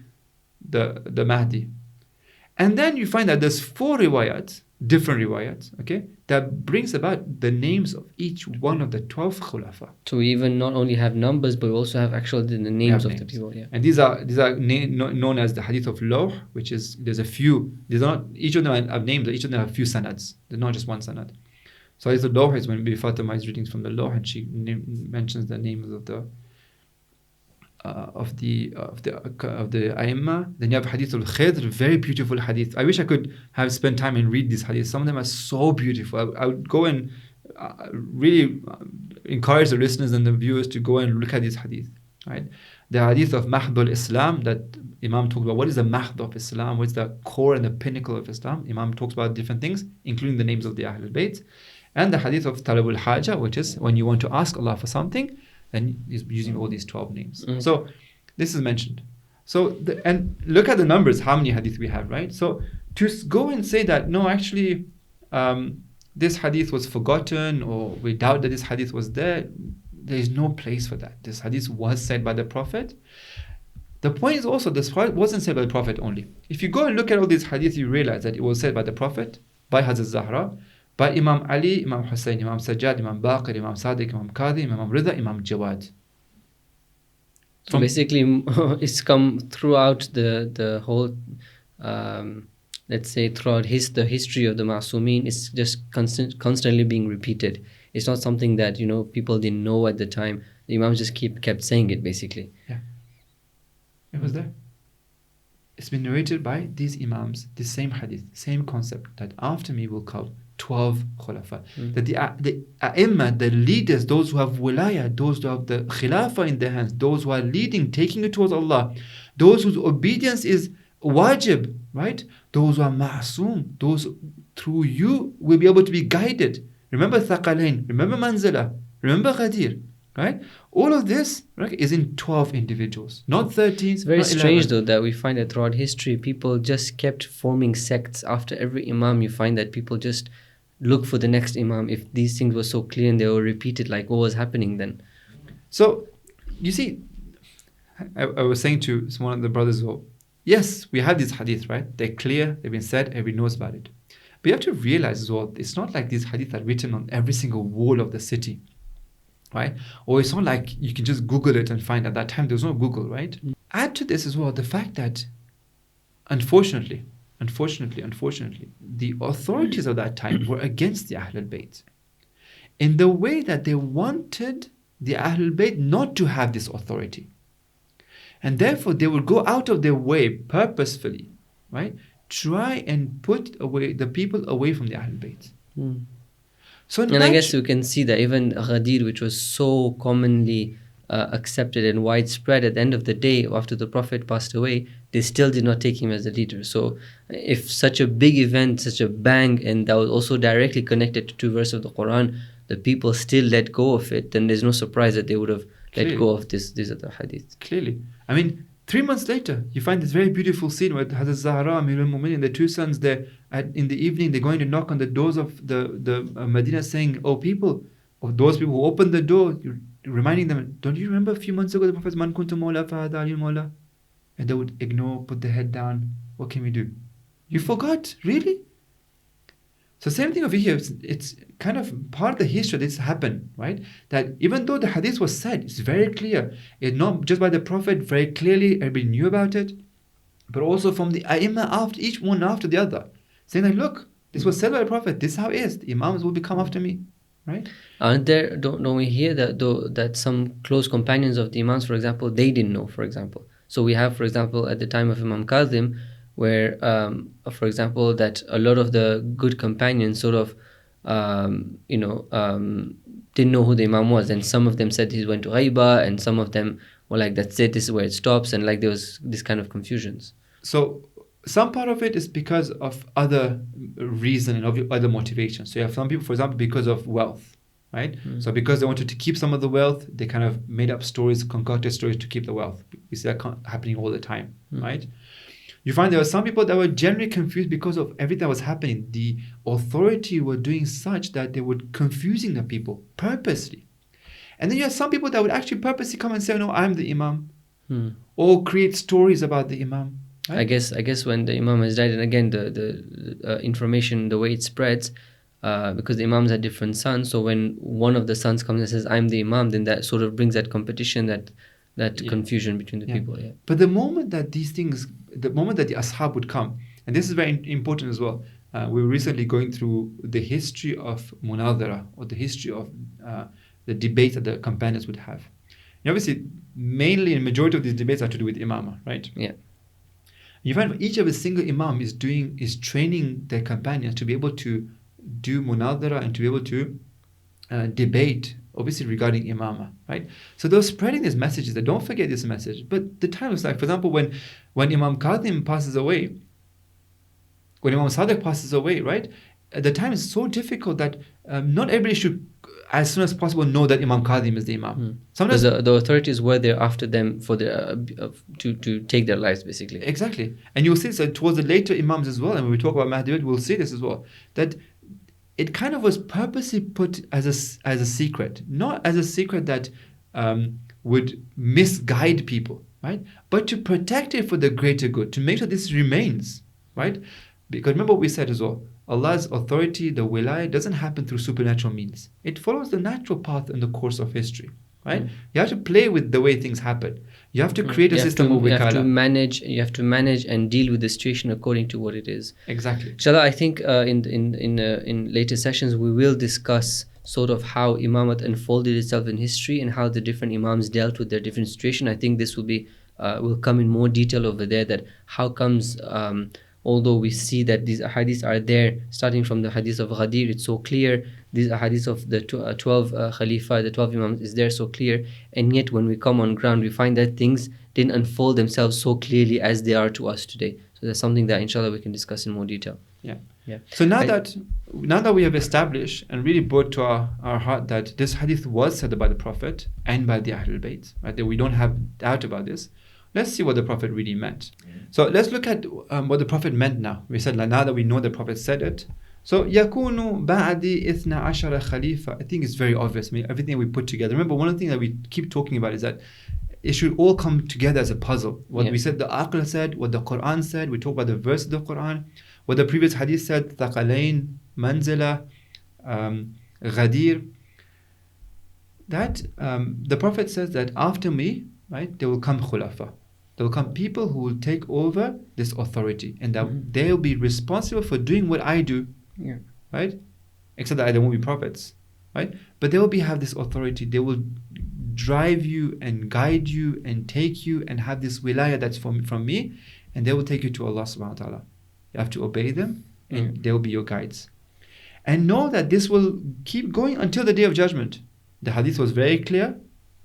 the Mahdi. And then you find that there's 4 riwayats, different riwayats, okay, that brings about the names of each one of the 12 khulafa. So we even not only have numbers, but we also have actual the names of the people. Yeah. And these are known as the Hadith of Lawh, which is, there's a few, there's not, each of them have names, each of them have a few sanads. There's not just one sanad. So Hadith of Lawh is when Fatima is reading from the Lawh, and she mentions the names of the Imamah. Then you have Hadith al-Khidr, very beautiful hadith. I wish I could have spent time and read these hadiths. Some of them are so beautiful. I would go and really encourage the listeners and the viewers to go and look at these hadith. Right? The hadith of Mahd al-Islam that Imam talks about. What is the Mahd of Islam? What's the core and the pinnacle of Islam? Imam talks about different things, including the names of the Ahlul Bayt. And the hadith of Talab al-Haja, which is when you want to ask Allah for something, and he's using all these 12 names. So this is mentioned. So and look at the numbers, how many hadith we have, right? So to go and say that no, actually this hadith was forgotten, or we doubt that this hadith was there is no place for that. This hadith was said by the Prophet. The point is also, this wasn't said by the Prophet only. If you go and look at all these hadith, you realize that it was said by the Prophet, by Hazrat Zahra, by Imam Ali, Imam Hussein, Imam Sajjad, Imam Baqir, Imam Sadiq, Imam Qadi, Imam al-Ridha, Imam Jawad. So basically, it's come throughout the whole, let's say, throughout the history of the Ma'sumin. It's just constantly being repeated. It's not something that people didn't know at the time. The Imams just kept saying it, basically. Yeah, it was there. It's been narrated by these Imams, the same hadith, same concept, that after me will come 12 khulafa. That the A'imma, the leaders, those who have wilayah, those who have the khilafah in their hands, those who are leading, taking it towards Allah, those whose obedience is wajib, right? Those who are ma'asum, those through you will be able to be guided. Remember Thaqalain, remember Manzila, remember Ghadir, right? All of this, right, is in 12 individuals, not 13. It's very strange though that we find that throughout history, people just kept forming sects. After every Imam, you find that people just look for the next Imam. If these things were so clear and they were repeated, like what was happening then? So, you see, I was saying to one of the brothers, well, yes, we have these hadith, right? They're clear, they've been said, everybody knows about it. But you have to realize as well, it's not like these hadith are written on every single wall of the city, right? Or it's not like you can just Google it and find. At that time, there was no Google, right? Add to this as well the fact that, unfortunately, the authorities of that time were against the Ahlul Bayt in the way that they wanted the Ahlul Bayt not to have this authority. And therefore, they would go out of their way purposefully, right? Try and put away the people away from the Ahlul Bayt. So and I guess you can see that even Ghadir, which was so commonly accepted and widespread, at the end of the day, after the Prophet passed away, they still did not take him as a leader. So if such a big event, such a bang, and that was also directly connected to 2 verses of the Quran, the people still let go of it, then there's no surprise that they would have let go of these other hadith. Clearly. I mean, 3 months later, you find this very beautiful scene where Hazrat Zahra, Amir al-Mu'minin, the 2 sons, in the evening, they're going to knock on the doors of the Medina saying, oh people, of those people who opened the door, reminding them, don't you remember a few months ago the Prophet, Man kuntu mawla fahada ali mawla? And they would ignore, put their head down. What can we do? You forgot? Really? So same thing over here. It's kind of part of the history this happened, right? That even though the hadith was said, it's very clear. It's not just by the Prophet, very clearly, everybody knew about it. But also from the A'immah after, each one after the other. Saying that, look, this was said by the Prophet. This is how it is. The Imams will become after me. Right? Aren't there, don't we hear that though, that some close companions of the Imams, for example, they didn't know, for example. So we have, for example, at the time of Imam Kazim, where, for example, that a lot of the good companions sort of, didn't know who the Imam was. And some of them said he went to Ghaiba, and some of them were like, that's it, this is where it stops. And like there was this kind of confusions. So some part of it is because of other reason and other motivations. So you have some people, for example, because of wealth, right? So because they wanted to keep some of the wealth, they kind of made up stories, concocted stories to keep the wealth. We see that happening all the time, right? You find there were some people that were generally confused because of everything that was happening. The authority were doing such that they were confusing the people purposely. And then you have some people that would actually purposely come and say, no, I'm the Imam, or create stories about the Imam. Right? I guess when the Imam has died, and again the information, the way it spreads, because the Imams had different sons, so when one of the sons comes and says, I'm the Imam, then that sort of brings that competition, that confusion between the people. Yeah. But the moment that the Ashab would come, and this is very important as well, we were recently going through the history of Munadhara, or the history of the debates that the companions would have. And obviously, mainly and majority of these debates are to do with Imamah, right? Yeah. You find each of a single Imam is training their companions to be able to do Munadhara and to be able to debate, obviously regarding Imamah, right? So they're spreading these messages. That don't forget this message. But the time was like, for example, when Imam Qadim passes away, when Imam Sadiq passes away, right? The time is so difficult that not everybody should, as soon as possible, know that Imam Qadim is the Imam. Sometimes the authorities were there after them for their to take their lives, basically. Exactly. And you'll see so towards the later Imams as well, and when we talk about Mahdi, we'll see this as well, that it kind of was purposely put as a secret, not as a secret that would misguide people, right? But to protect it for the greater good, to make sure this remains, right? Because remember what we said as well, Allah's authority, the wilayah, doesn't happen through supernatural means. It follows the natural path in the course of history, right? You have to play with the way things happen. You have to create a system of wikala. You have to manage and deal with the situation according to what it is. Exactly. Inshallah, I think in later sessions we will discuss sort of how Imamat unfolded itself in history and how the different Imams dealt with their different situation. I think this will come in more detail over there, that how comes although we see that these hadiths are there, starting from the hadith of Ghadir, it's so clear. These hadiths of the 12 Khalifa, the 12 Imams is there so clear. And yet when we come on ground, we find that things didn't unfold themselves so clearly as they are to us today. So that's something that inshallah we can discuss in more detail. Yeah. So now that we have established and really brought to our heart that this hadith was said by the Prophet and by the Ahlul Bayt, right? That we don't have doubt about this. Let's see what the Prophet really meant. So let's look at what the Prophet meant now. We said like, now that we know the Prophet said it. So يَكُونُ بَعْدِ إِثْنَ عَشَرَ خَلِيفَةً. I think it's very obvious. I mean, everything we put together. Remember, one of the things that we keep talking about is that it should all come together as a puzzle. What we said, the Aql said, what the Quran said. We talk about the verse of the Quran. What the previous hadith said, ثَقَلَيْن, manzila, Ghadir. That the Prophet says that after me, right, there will come khulafa. There will come people who will take over this authority, and that they'll be responsible for doing what I do, right? Except that they won't be prophets, right? But they will have this authority. They will drive you and guide you and take you and have this wilayah that's from me, and they will take you to Allah subhanahu wa ta'ala. You have to obey them, and they will be your guides. And know that this will keep going until the Day of Judgment. The hadith was very clear,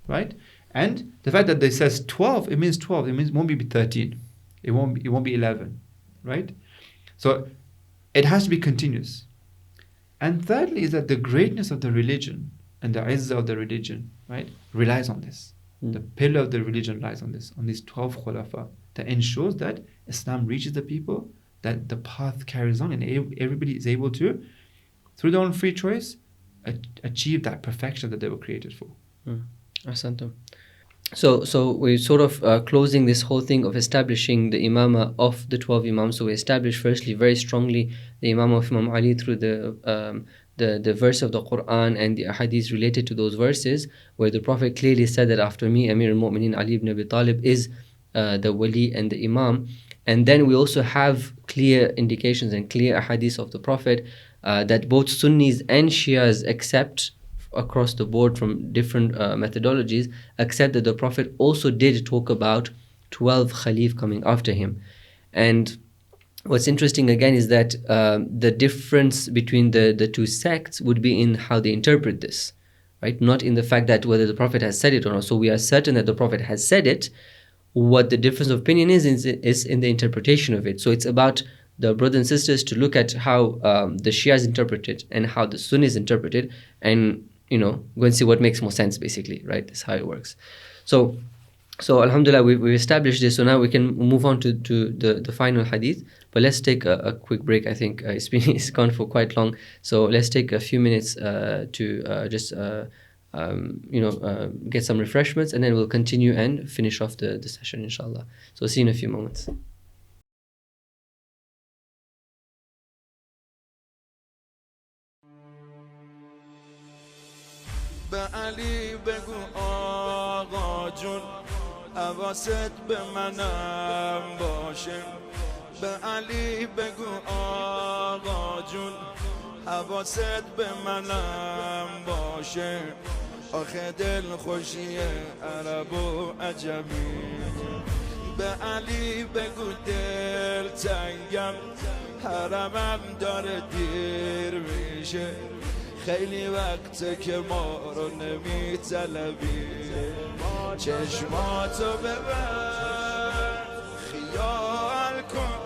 right? And the fact that they says 12, it means 12. It won't be 13. It won't be 11, right? So it has to be continuous. And thirdly is that the greatness of the religion and the izzah of the religion, right, relies on this. The pillar of the religion relies on this, on these 12 khulafa, that ensures that Islam reaches the people, that the path carries on, and everybody is able to, through their own free choice, achieve that perfection that they were created for. Ahsantum. So we're sort of closing this whole thing of establishing the imamah of the 12 imams. So we established firstly very strongly the imamah of Imam Ali through the verse of the Quran and the hadiths related to those verses, where the Prophet clearly said that after me, Amir al-Mu'mineen Ali ibn Abi Talib is the wali and the imam. And then we also have clear indications and clear hadiths of the Prophet that both Sunnis and Shias accept across the board from different methodologies, accept that the Prophet also did talk about 12 Khalif coming after him. And what's interesting again is that the difference between the two sects would be in how they interpret this, right? Not in the fact that whether the Prophet has said it or not. So we are certain that the Prophet has said it. What the difference of opinion is in the interpretation of it. So it's about the brothers and sisters to look at how the Shias interpret it and how the Sunnis interpret it, and go and see what makes more sense, basically, right? That's how it works. So alhamdulillah, we've established this. So now we can move on to the final hadith. But let's take a quick break. I think it's gone for quite long. So let's take a few minutes to just get some refreshments, and then we'll continue and finish off the session, inshallah. So see you in a few moments. به علی بگو آقا جون حواست به منم باشه به علی بگو آقا جون حواست به منم باشه آخه دل خوشی عرب و عجمی به علی بگو دل تنگم حرمم داره دیر میشه خیلی وقته که ما رو نمی طلبی چشماتو ببر خیال کن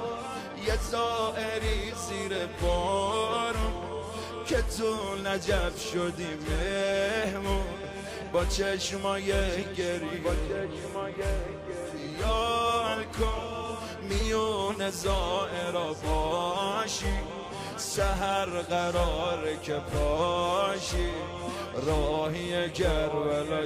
یه زائری زیر بارون که تو نجف شدی مهمون با چشمای گری خیال کن میون زائرا باشی سحر قراره که پاشی راهی کربلا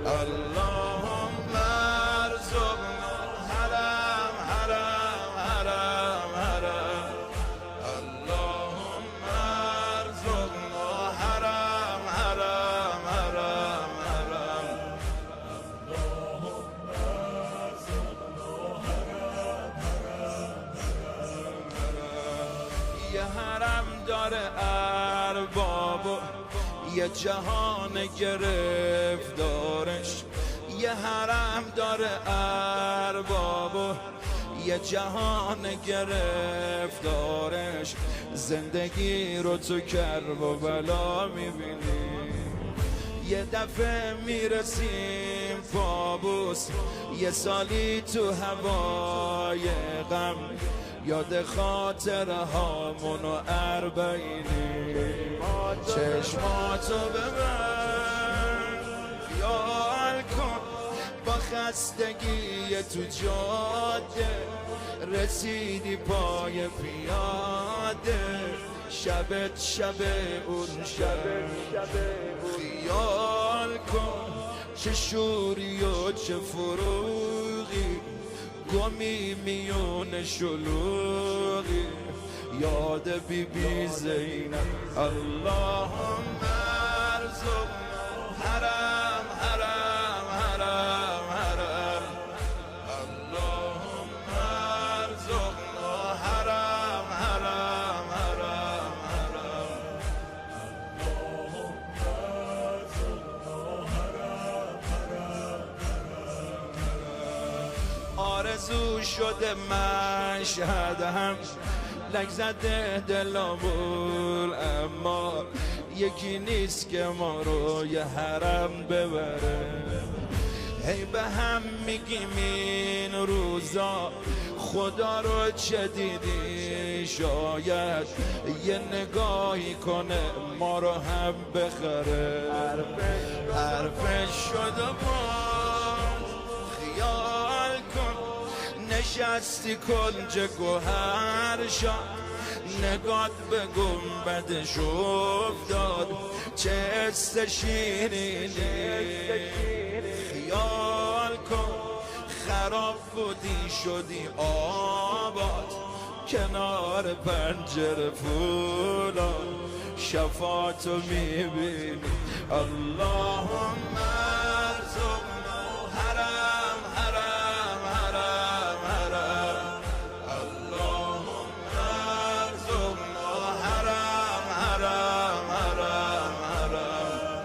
اللهم ارزقنا حرم حرم حرم حرم اللهم ارزقنا حرم حرم حرم حرم اللهم ارزقنا حرم حرم یه حرم داره اربابو یه جهان گرفتارش یه حرم داره اربابو یه جهان گرفتارش زندگی رو تو کرب و بلا میبینی یه دفعه میرسیم پابوس یه سالی تو هوای غم یاد خاطره هامون و اربعینی چشماتو ببر خیال کن با خستگی تو جاده رسیدی پای پیاده شبت شب اون شب خیال کن چه شوری و چه فروغی گمی میون شلوغی یاد بی بی زینب اللهم ارزقنا حرم حرم حرم حرم اللهم ارزقنا حرم حرم حرم حرم اللهم ارزقنا حرم حرم آرزو شده مشهدم لک زده دلامون اما یکی نیست که ما رو یه حرم ببره هی به هم میگیم این روزا خدا رو چه دیدی شاید یه نگاهی کنه ما رو هم بخره حرفش شده باز خیال کن نشستی کنج گوهر شد نگات به گنبدش افتاد چه است شیرینی خیال کن خراب بودی شدی آباد کنار پنجره فولاد شفاعتو میبینی اللهم ارزقنا حرم حرم حرم حرم اللهم ارزقنا حرم حرم حرم حرم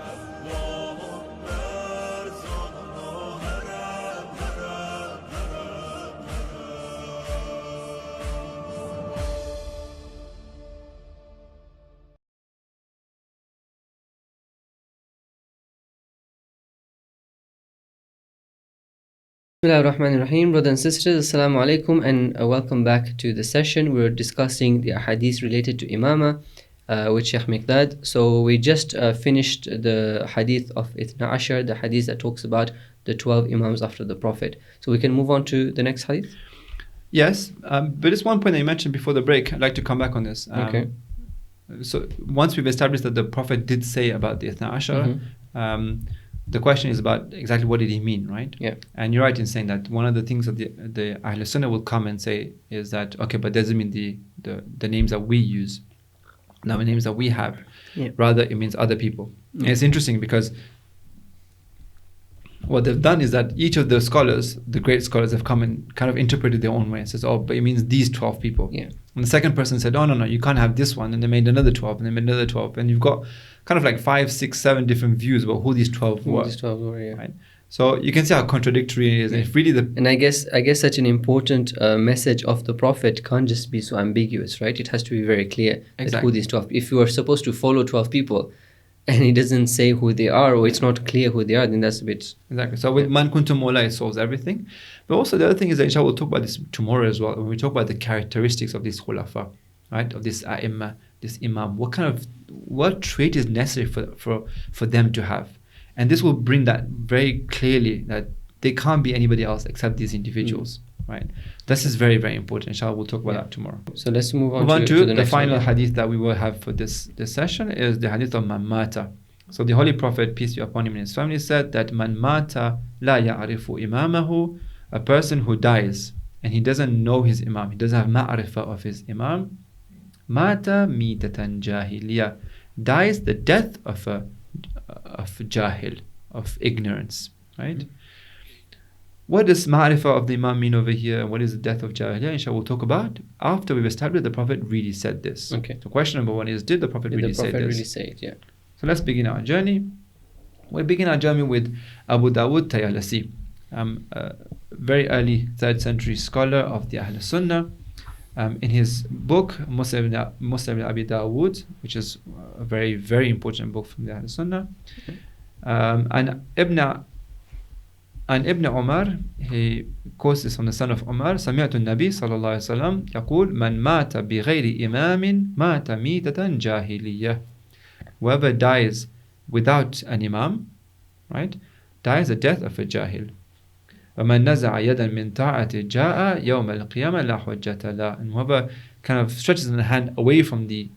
اللهم ارزقنا حرم حرم Bismillah ar-Rahman ar-Rahim. Brothers and sisters, Assalamu alaikum, and welcome back to the session. We're discussing the hadith related to Imamah. with Shaykh Miqdad. So we just finished the hadith of Ithna Ashar, the hadith that talks about the 12 Imams after the Prophet. So we can move on to the next hadith. Yes, but there's one point that you mentioned before the break. I'd like to come back on this. Okay. So once we've established that the Prophet did say about the Ithna Ashara, the question is about exactly what did he mean, right? Yeah. And you're right in saying that one of the things that the Ahl Sunnah will come and say is that, okay, but doesn't mean the names that we use, now the names that we have. Yeah. Rather, it means other people. And it's interesting because what they've done is that each of the scholars, the great scholars, have come and kind of interpreted their own way and says, oh, but it means these 12 people. Yeah. And the second person said, oh, no, you can't have this one. And they made another 12 and they made another 12. And you've got kind of like 5, 6, 7 different views about who these 12 were. These 12 were, yeah. Right? So you can see how contradictory it is. Yeah. And it's really And I guess such an important message of the Prophet can't just be so ambiguous, right? It has to be very clear that who these 12. If you are supposed to follow 12 people and he doesn't say who they are, or it's not clear who they are, then that's a bit... Exactly. So with Man Kuntum Mawla, it solves everything. But also the other thing is that inshallah we'll talk about this tomorrow as well, when we talk about the characteristics of these khulafa, right? Of this A'imma, this Imam. What trait is necessary for them to have? And this will bring that very clearly, that they can't be anybody else except these individuals, right? This is very, very important. Inshallah, we'll talk about that tomorrow. So let's move on to the next final one. hadith that we will have for this session is the hadith of Man Mata. So the Holy Prophet, peace be upon him and his family, said that Man Mata la ya'arifu imamahu, a person who dies and he doesn't know his Imam, he doesn't have ma'arifa of his Imam, Mata mitatan jahiliya, dies the death of jahil, of ignorance, right? What does ma'rifah of the Imam mean over here? What is the death of jahiliya? Inshallah, we'll talk about after we've established the Prophet really said this. Okay. So question number one is, did the Prophet really say this? Really say it, yeah. So let's begin our journey. We begin our journey with Abu Dawud Tayalisi, a very early 3rd century scholar of the Ahl Sunnah. In his book, Muslim ibn Abi Dawud, which is a very, very important book from the Ahl Sunnah. And Ibn Umar, he quotes this from the son of Umar, سمعت النبي صلى الله عليه وسلم يقول من مات بغير إمام مات ميتة جاهلية. Whoever dies without an imam, right, dies the death of a jahil. ومن نزع يدا من طاعة جاء يوم القيامة لا حجة له. And whoever kind of stretches a hand away from the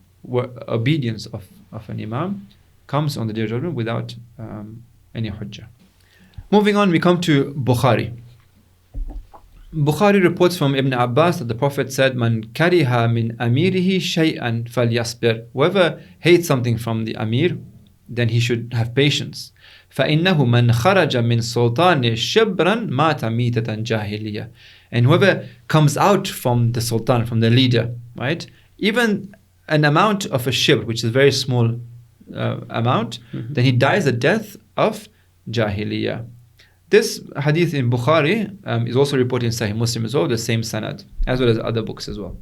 obedience of an imam comes on the day of judgment without any hujjah. Moving on, we come to Bukhari. Bukhari reports from Ibn Abbas that the Prophet said, Man kariha min amirihi shay'an falyasbir. Whoever hates something from the Amir, then he should have patience. فَإِنَّهُ مَنْ خَرَجَ مِنْ سُلْطَانِ شِبْرًا مَاتَ مِيتَةً جَاهِلِيَّةً. And whoever comes out from the sultan, from the leader, right? Even an amount of a shibr, which is a very small amount, then he dies the death of jahiliyyah. This hadith in Bukhari is also reported in Sahih Muslim as well, the same sanad, as well as other books as well.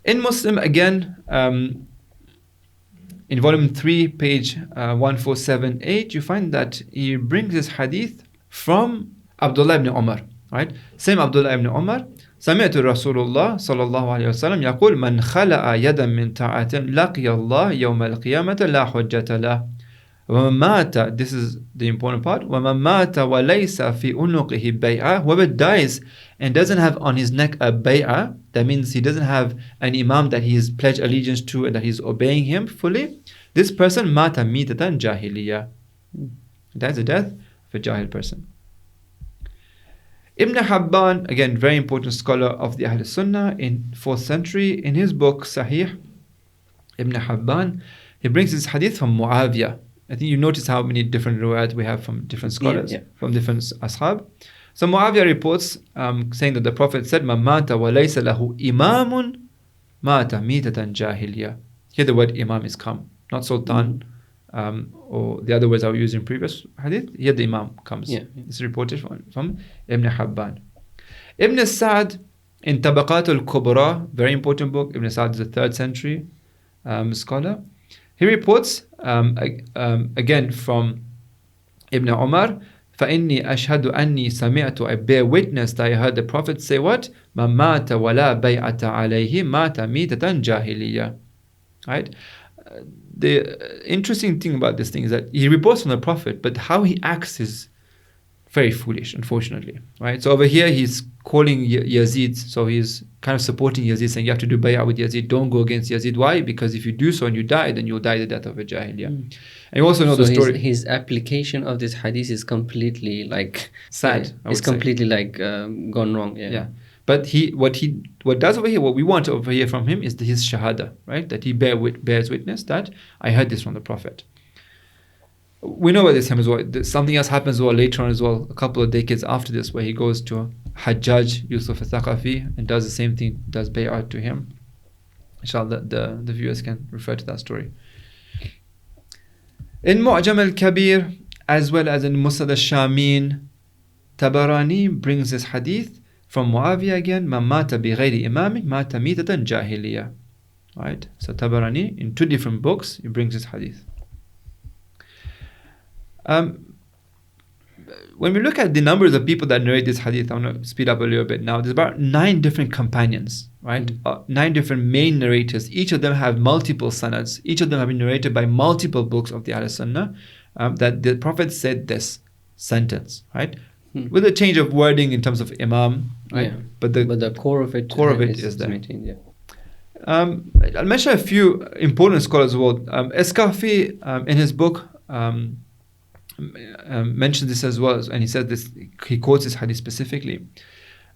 In Muslim, again, in volume 3, page 1478, you find that he brings this hadith from Abdullah ibn Umar, right? Same Abdullah ibn Umar. سمعت رسول الله صلى الله عليه وسلم يقول من خلع يدا من طاعة لقي الله يوم القيامة لا حجة له. ومن مات, this is the important part, ومن مات وليس في عنقه بيعة. Whoever dies and doesn't have on his neck a bay'ah, that means he doesn't have an imam that he has pledged allegiance to and that he's obeying him fully, this person mata mitatan jahiliya. That's the death of a jahil person. Ibn Habban, again, very important scholar of the Ahl Sunnah in 4th century, in his book Sahih, Ibn Habban, he brings this hadith from Muawiyah. I think you notice how many different riwayat we have from different scholars, from different ashab. So Muawiyah reports saying that the Prophet said, Man mata wa laysa lahu imamun mata mitatan jahiliya. Here the word imam is come, not sultan, or the other words I used in previous hadith. Here the imam comes. It's reported from Ibn Habban. Ibn Sa'd in Tabaqat al-Kubra, very important book. Ibn Sa'd is a 3rd century scholar. He reports again from Ibn Umar, فَإِنِّي أَشْهَدُ أَنِّي سَمِعْتُ, I bear witness that I heard the Prophet say what? مَنْ مَاتَ وَلَا بَيْعَةَ عَلَيْهِ مَاتَ مِيتَةً جَاهِلِيَّةً. Right? The interesting thing about this thing is that he reports from the Prophet, but how he acts is very foolish, unfortunately. Right? So over here he's calling Yazid, so he's kind of supporting Yazid, saying you have to do bay'ah with Yazid, don't go against Yazid. Why? Because if you do so and you die, then you'll die the death of a jahiliyyah. And you also know the story. His application of this hadith is completely like sad. It's completely like gone wrong. Yeah. But what does over here, what we want over here from him is his shahada, right? That he bears witness that I heard this from the Prophet. We know about this time as well. Something else happens as well later on as well, a couple of decades after this, where he goes to Hajjaj Yusuf al-Thaqafi and does the same thing, does bay'ah to him. Inshallah, the viewers can refer to that story. In Mu'jam al-Kabir, as well as in Musnad al-Shamin, Tabarani brings this hadith from Muawiyah again, Man mata bi ghayri imam mata mitatan jahiliya. Right? So Tabarani, in two different books, he brings this hadith. When we look at the numbers of people that narrate this hadith, I'm going to speed up a little bit now. There's about 9 different companions, right? 9 different main narrators. Each of them have multiple sanads. Each of them have been narrated by multiple books of the Ahl-Sunnah, that the Prophet said this sentence, right? With a change of wording in terms of Imam, right? Yeah. But the core of it is there. maintained, yeah. I'll mention a few important scholars as well. Eskafi, in his book, mentions this as well, and he says this. He quotes this hadith specifically.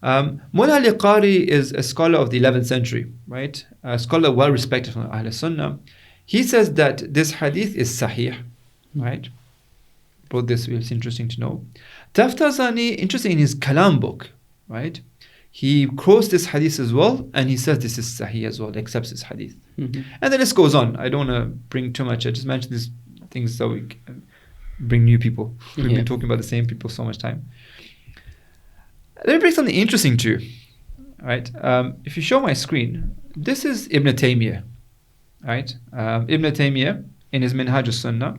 Mullah al-Qari is a scholar of the 11th century, right? A scholar well respected from Ahl Sunnah. He says that this hadith is sahih, right? Both this is interesting to know. Taftazani, interesting in his Kalam book, right? He quotes this hadith as well, and he says this is sahih as well, accepts this hadith. And then this goes on. I don't want to bring too much. I just mentioned these things so we can bring new people. We've been talking about the same people so much time. Let me bring something interesting to you. Right? If you show my screen, this is Ibn Taymiyyah. Right? Ibn Taymiyyah in his Minhaj al-Sunnah.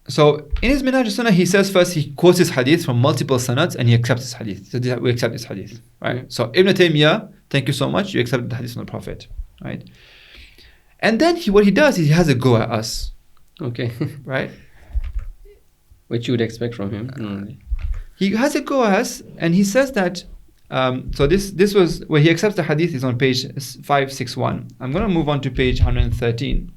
So in his Minhaj al-Sunnah, he says first he quotes his hadith from multiple sanads and he accepts this hadith. So we accept this hadith. Right? So Ibn Taymiyyah, thank you so much. You accept the hadith from the Prophet. Right? And then what he does is he has a go at us. Okay. Right? Which you would expect from him. He has a go at us, and he says that. So this was where he accepts the hadith is on page 561. I'm going to move on to page 113.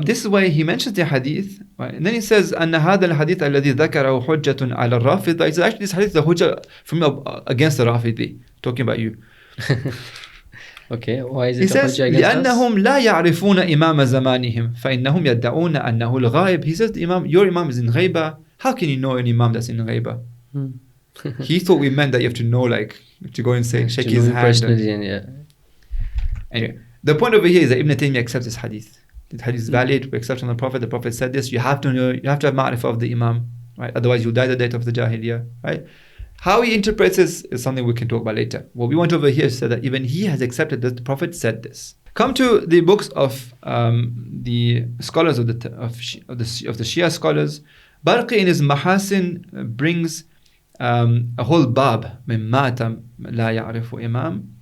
This is where he mentions the hadith, right? And then he says, "Anna hadha al-hadith alladhi dhakarahu hujjatun ala al-Rafidha." He says, actually, this hadith is a hujjah from against the Rafidi, talking about you. Okay, why is it he says, لأنهم لا يعرفون إمام زمانهم فإنهم يدعون أنه الغائب. He says, your Imam is in ghaiba. How can you know an Imam that's in ghaiba? He thought we meant that you have to know, like, to go and say, shake his hand. Anyway, the point over here is that Ibn Taymiyyah accepts this hadith. The hadith is valid. We accept from the Prophet. The Prophet said this. You have to know. You have to have ma'rifah of the Imam, right? Otherwise, you'll die the death of the Jahiliyyah, right? How he interprets this is something we can talk about later. What we want over here is that even he has accepted that the Prophet said this. Come to the books of the scholars of the Shia scholars. Barqi in his Mahasin brings a whole bab min mata la ya'rifu imam.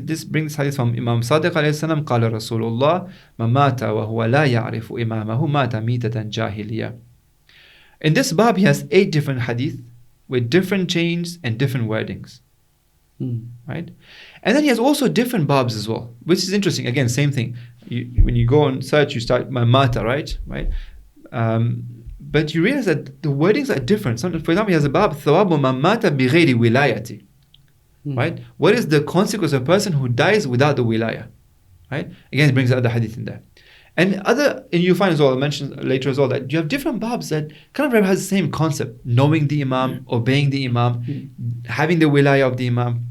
This brings hadith from Imam Sadiq alayhi salam. قال رسول الله من مات وهو لا يعرف إمامه مات ميتة جاهلية. In this bab he has 8 different hadith with different chains and different wordings. Right? And then he has also different babs as well, which is interesting. Again, same thing. When you go and search, you start mata, right? But you realize that the wordings are different. Sometimes, for example, he has a bab, thawabu man mata bi ghayri wilayati. Right? What is the consequence of a person who dies without the wilayah? Right? Again, it brings the other hadith in there. And you find as well, I'll mention later as well, that you have different babs that kind of has the same concept. Knowing the Imam, obeying the Imam, having the wilayah of the Imam.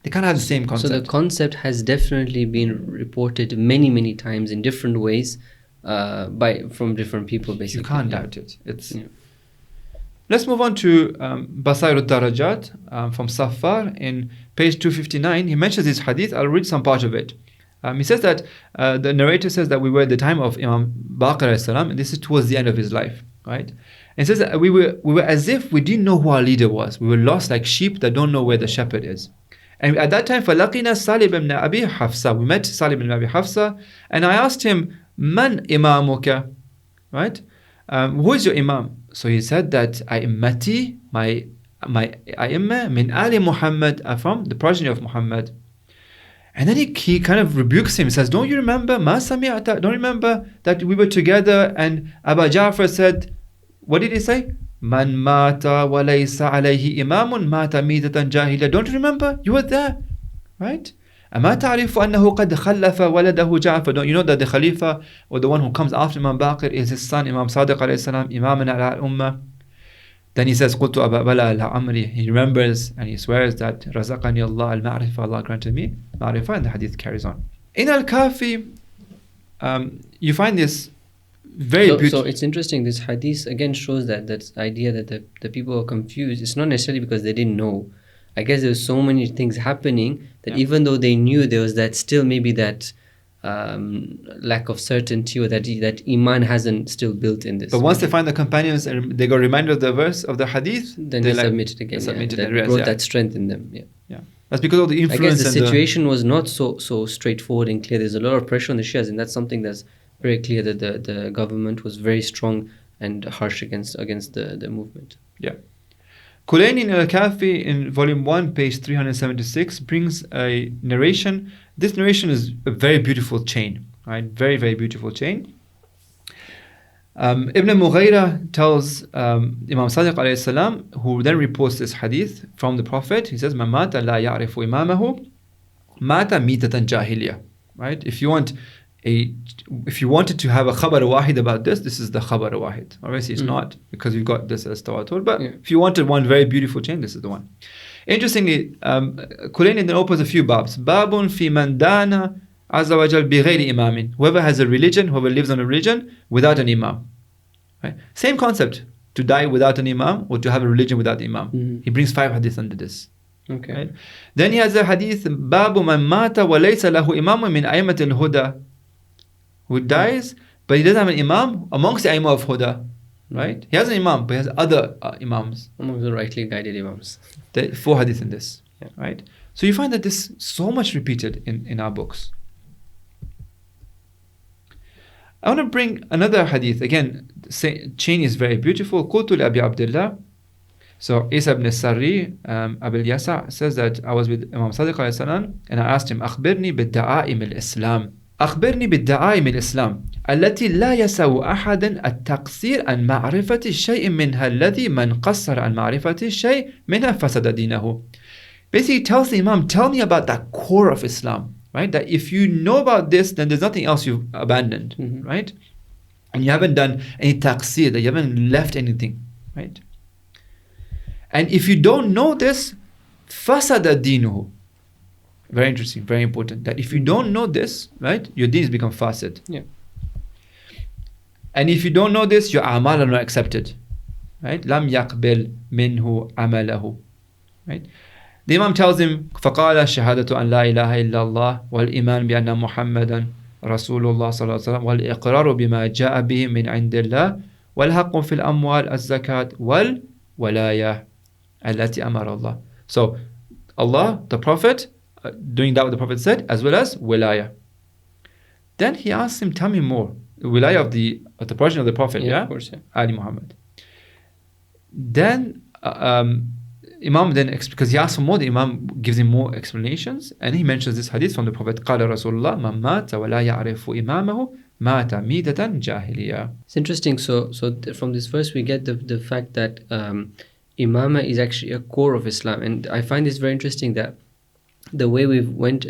They kind of have the same concept. So the concept has definitely been reported many, many times in different ways from different people, basically. You can't doubt it. Let's move on to Basair al-Darajat from Safar in page 259. He mentions this hadith. I'll read some part of it. He says that the narrator says that we were at the time of Imam Baqir alayhi salam, and this is towards the end of his life, right? And it says that we were as if we didn't know who our leader was. We were lost like sheep that don't know where the shepherd is. And at that time, فَلَقِنَا Salib ibn Abi Hafsa. We met Salib ibn Abi Hafsa, and I asked him, Man imamuka? Right? Who is your imam? So he said that A'immati, my A'imma, min Ali Muhammad, are from the progeny of Muhammad. And then he kind of rebukes him. He says, don't you remember? Ma sami'ata? Don't remember that we were together and Abu Ja'far said, what did he say? Man mata wa laysa alayhi imamun mata mitatan jahiliya. Don't you remember? You were there, right? أما تعرف أنه قد خلف ولده جعفر. Don't you know that the Khalifa, or the one who comes after Imam Baqir, is his son Imam Sadiq alayhi salam, Imaman ala al-Ummah. Then he says, قلت أبا بلا لا عمري. He remembers and he swears that رزقني الله المعرفة, Allah granted me ma'rifah, and the hadith carries on. In Al-Kafi, you find this very beautiful. So it's interesting, this hadith again shows that idea that the people are confused. It's not necessarily because they didn't know. I guess there's so many things happening that even though they knew, there was that still maybe that lack of certainty, or that iman hasn't still built in this. But once they find the companions and they got reminded of the verse of the hadith, then they submit it again. That brought that strength in them. Yeah. That's because of the influence. I guess the situation was not so straightforward and clear. There's a lot of pressure on the Shias, and that's something that's very clear, that the government was very strong and harsh against the movement. Yeah. Kulaini in Al-Kafi in volume 1, page 376 brings a narration. This narration is a very beautiful chain, right? Very, very beautiful chain. Ibn Mughayra tells Imam Sadiq alayhi salam, who then reports this hadith from the Prophet. He says, "Man mata la ya'rifu imamahu, mata mitatan jahiliya." Right? If you wanted to have a khabar wahid about this is the khabar wahid. Obviously, it's not, because you've got this as tawatur. But if you wanted one very beautiful chain, this is the one. Interestingly, Kulaini then opens a few babs. Babun fi man dana azza wa jal bi ghayri imamin. Whoever has a religion, whoever lives on a religion without an imam. Right? Same concept, to die without an imam or to have a religion without an imam. He brings 5 hadiths under this. Okay. Right? Then he has a hadith, Babu man mata wa laysa lahu imamun min a'immat al-huda. Who dies, but he doesn't have an imam amongst the Imam of Huda, right? He has an imam, but he has other imams. Amongst the rightly guided imams. There are 4 hadith in this, right? So you find that this is so much repeated in our books. I want to bring another hadith. Again, the chain is very beautiful. قُلْتُ لأبي عبد الله. So Isa ibn Sari, Abil Yasa, says that I was with Imam Sadiq alayhi salam, and I asked him, أخبرني بالدعائم الإسلام. أخبرني بالدعائم الإسلام التي لا يسوء أحدا التقصير عن معرفة شيء منها الذي من قصر عن معرفة شيء منها فسد دينه. Basically, he tells the Imam, tell me about that core of Islam, right? That if you know about this, then there's nothing else you've abandoned, right? And you haven't done any taqsir, that you haven't left anything, right? And if you don't know this, فسد دينه. Very interesting, very important. That if you don't know this, right, your deen has become fasid. Yeah. And if you don't know this, your amal are not accepted. Right? Lam yaqbil minhu amalahu. Right? The Imam tells him, فَقَالَ شَهَادَةُ أَنْ لَا إِلَهَ إِلَّا اللَّهِ وَالْإِيمَانُ بِأَنَّ مُحَمَّدًا رسول الله صلى الله عليه وسلم والإقرار بما جاء به من عند الله والحق في الأموال الزكاة والولاية التي أمر الله. So Allah, the Prophet, doing that what the Prophet said, as well as wilaya. Then he asks him, tell me more. Wilaya of the progeny of the Prophet, Of course, Ali Muhammad. Then Imam then, because he asks for more, the Imam gives him more explanations, and he mentions this hadith from the Prophet, قال رسول الله من مات ولا يعرف إمامه مات ميتة جاهلية. It's interesting. So from this verse we get the fact that Imamah is actually a core of Islam, and I find this very interesting that the way we've went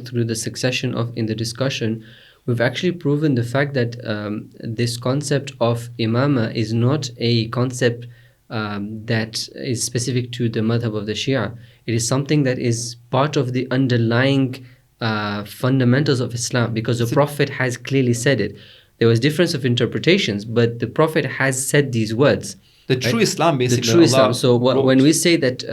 through the succession in the discussion, we've actually proven the fact that this concept of Imamah is not a concept that is specific to the madhab of the Shia. It is something that is part of the underlying fundamentals of Islam, because the Prophet has clearly said it. There was difference of interpretations, but the Prophet has said these words. The true Islam, basically. The true Islam. So when we say that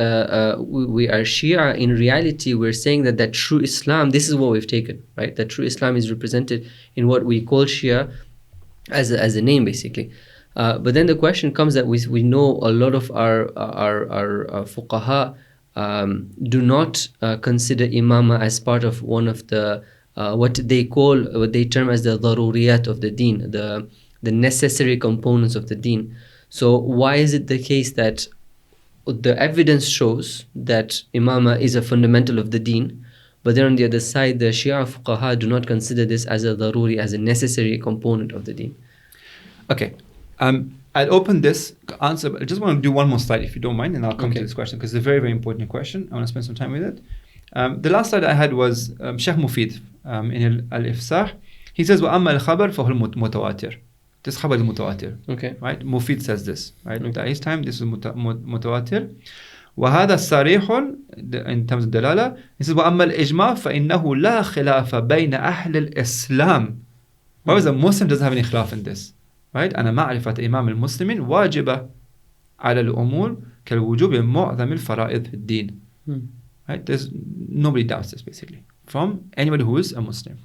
we are Shia, in reality, we're saying that true Islam, this is what we've taken, right? That true Islam is represented in what we call Shia as a name, basically. But then the question comes that we know a lot of our fuqaha do not consider imamah as part of one of the what they term as the daruriyat of the deen, the necessary components of the deen. So why is it the case that the evidence shows that imamah is a fundamental of the deen, but then on the other side, the Shia fuqaha do not consider this as a daruri, as a necessary component of the deen? Okay. I'll open this answer, but I just want to do one more slide if you don't mind, and I'll come to this question because it's a very, very important question. I want to spend some time with it. The last slide I had was Shaykh Mufid in al-Ifsah. He says, وَأَمَّا الْخَبَرْ فَهُوَ الْمُتَوَاتِرِ. This khabar is mutawatir. Okay. Right? Mufid says this. Right? At his time, this is mutawatir. وهذا صريح in terms of dalala. He says وأما الإجماع فإنه لا خلاف بين أهل الإسلام. Whereas a Muslim doesn't have any khilaf in this. Right? أنا معرفة إمام المسلمين واجبة على الأمور كالوجوب معظم الفرائض في الدين. Right? There's nobody doubts this basically from anybody who is a Muslim.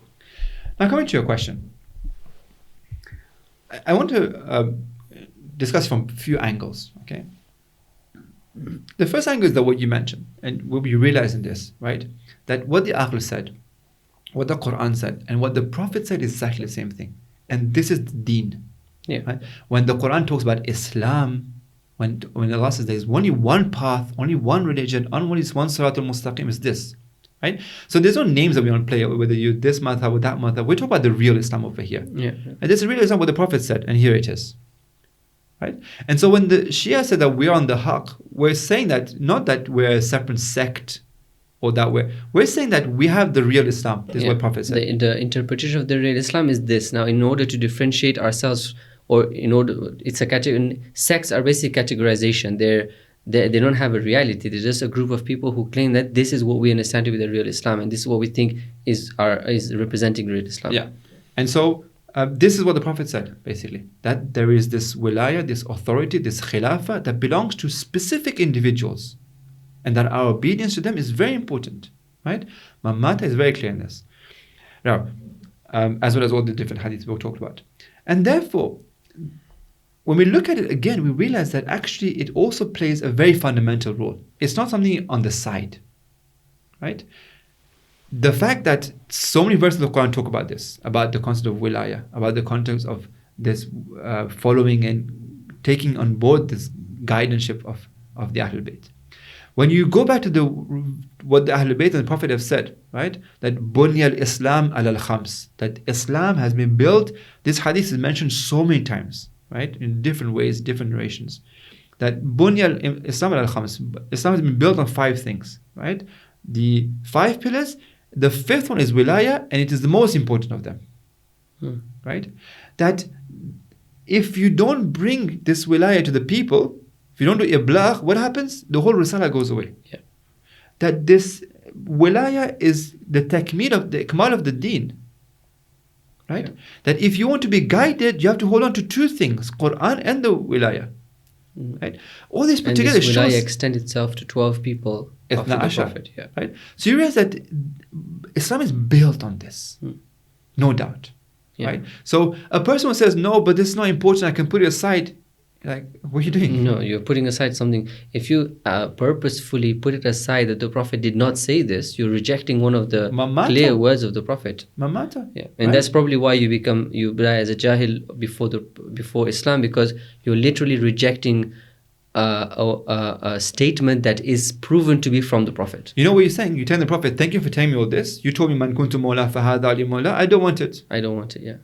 Now coming to your question, I want to discuss from a few angles. Okay. The first angle is that what you mentioned, and what we realize in this, right? That what the Aql said, what the Quran said, and what the Prophet said is exactly the same thing. And this is the deen. Yeah. Right? When the Quran talks about Islam, when Allah says there's only one path, only one religion, only one Siratul Mustaqim is this. Right? So there's no names that we want to play, whether you this madhab or that madhab. We're talking about the real Islam over here. Yeah. And this is real Islam what the Prophet said, and here it is. Right? And so when the Shia said that we're on the haqq, we're saying that not that we're a separate sect or that we're saying that we have the real Islam. This is what the Prophet said. The interpretation of the real Islam is this. Now, in order to differentiate ourselves, or in order, it's a category. Sects are basically categorization. They don't have a reality. They're just a group of people who claim that this is what we understand to be the real Islam, and this is what we think is representing real Islam. Yeah, and so this is what the Prophet said, basically, that there is this wilaya, this authority, this khilafah that belongs to specific individuals, and that our obedience to them is very important, right? Mamata is very clear in this. Now, as well as all the different hadiths we talked about. And therefore, when we look at it again, we realize that actually it also plays a very fundamental role. It's not something on the side, right? The fact that so many verses of the Quran talk about this, about the concept of wilaya, about the context of this following and taking on board this guardianship of the Ahlul Bayt. When you go back to what the Ahlul Bayt and the Prophet have said, right, that bunya al-Islam al-khams, that Islam has been built, this hadith is mentioned so many times, right, in different ways, different narrations, that bunya al-Islam al-khams, Islam has been built on 5 things, right? The 5 pillars, the 5th one is wilaya, and it is the most important of them, right? That if you don't bring this wilaya to the people, if you don't do iblagh, what happens? The whole risala goes away. Yeah. That this wilaya is the takmeel of the ikmal of the deen. Right? Yeah. That if you want to be guided, you have to hold on to 2 things, Quran and the wilaya. Right? All this put together shows... And this wilaya extends itself to 12 people after the Prophet. Yeah. Right? So you realize that Islam is built on this. No doubt. Yeah. Right? So a person who says, no, but this is not important, I can put it aside. Like, what are you doing? No, you're putting aside something. If you purposefully put it aside that the Prophet did not say this, you're rejecting one of the clear words of the Prophet. Mamata. Yeah, and right? That's probably why you die as a jahil before Islam, because you're literally rejecting a statement that is proven to be from the Prophet. You know what you're saying? You're telling the Prophet, thank you for telling me all this. You told me, man kuntu mawla fahadha ali mawla. I don't want it. I don't want it, yeah.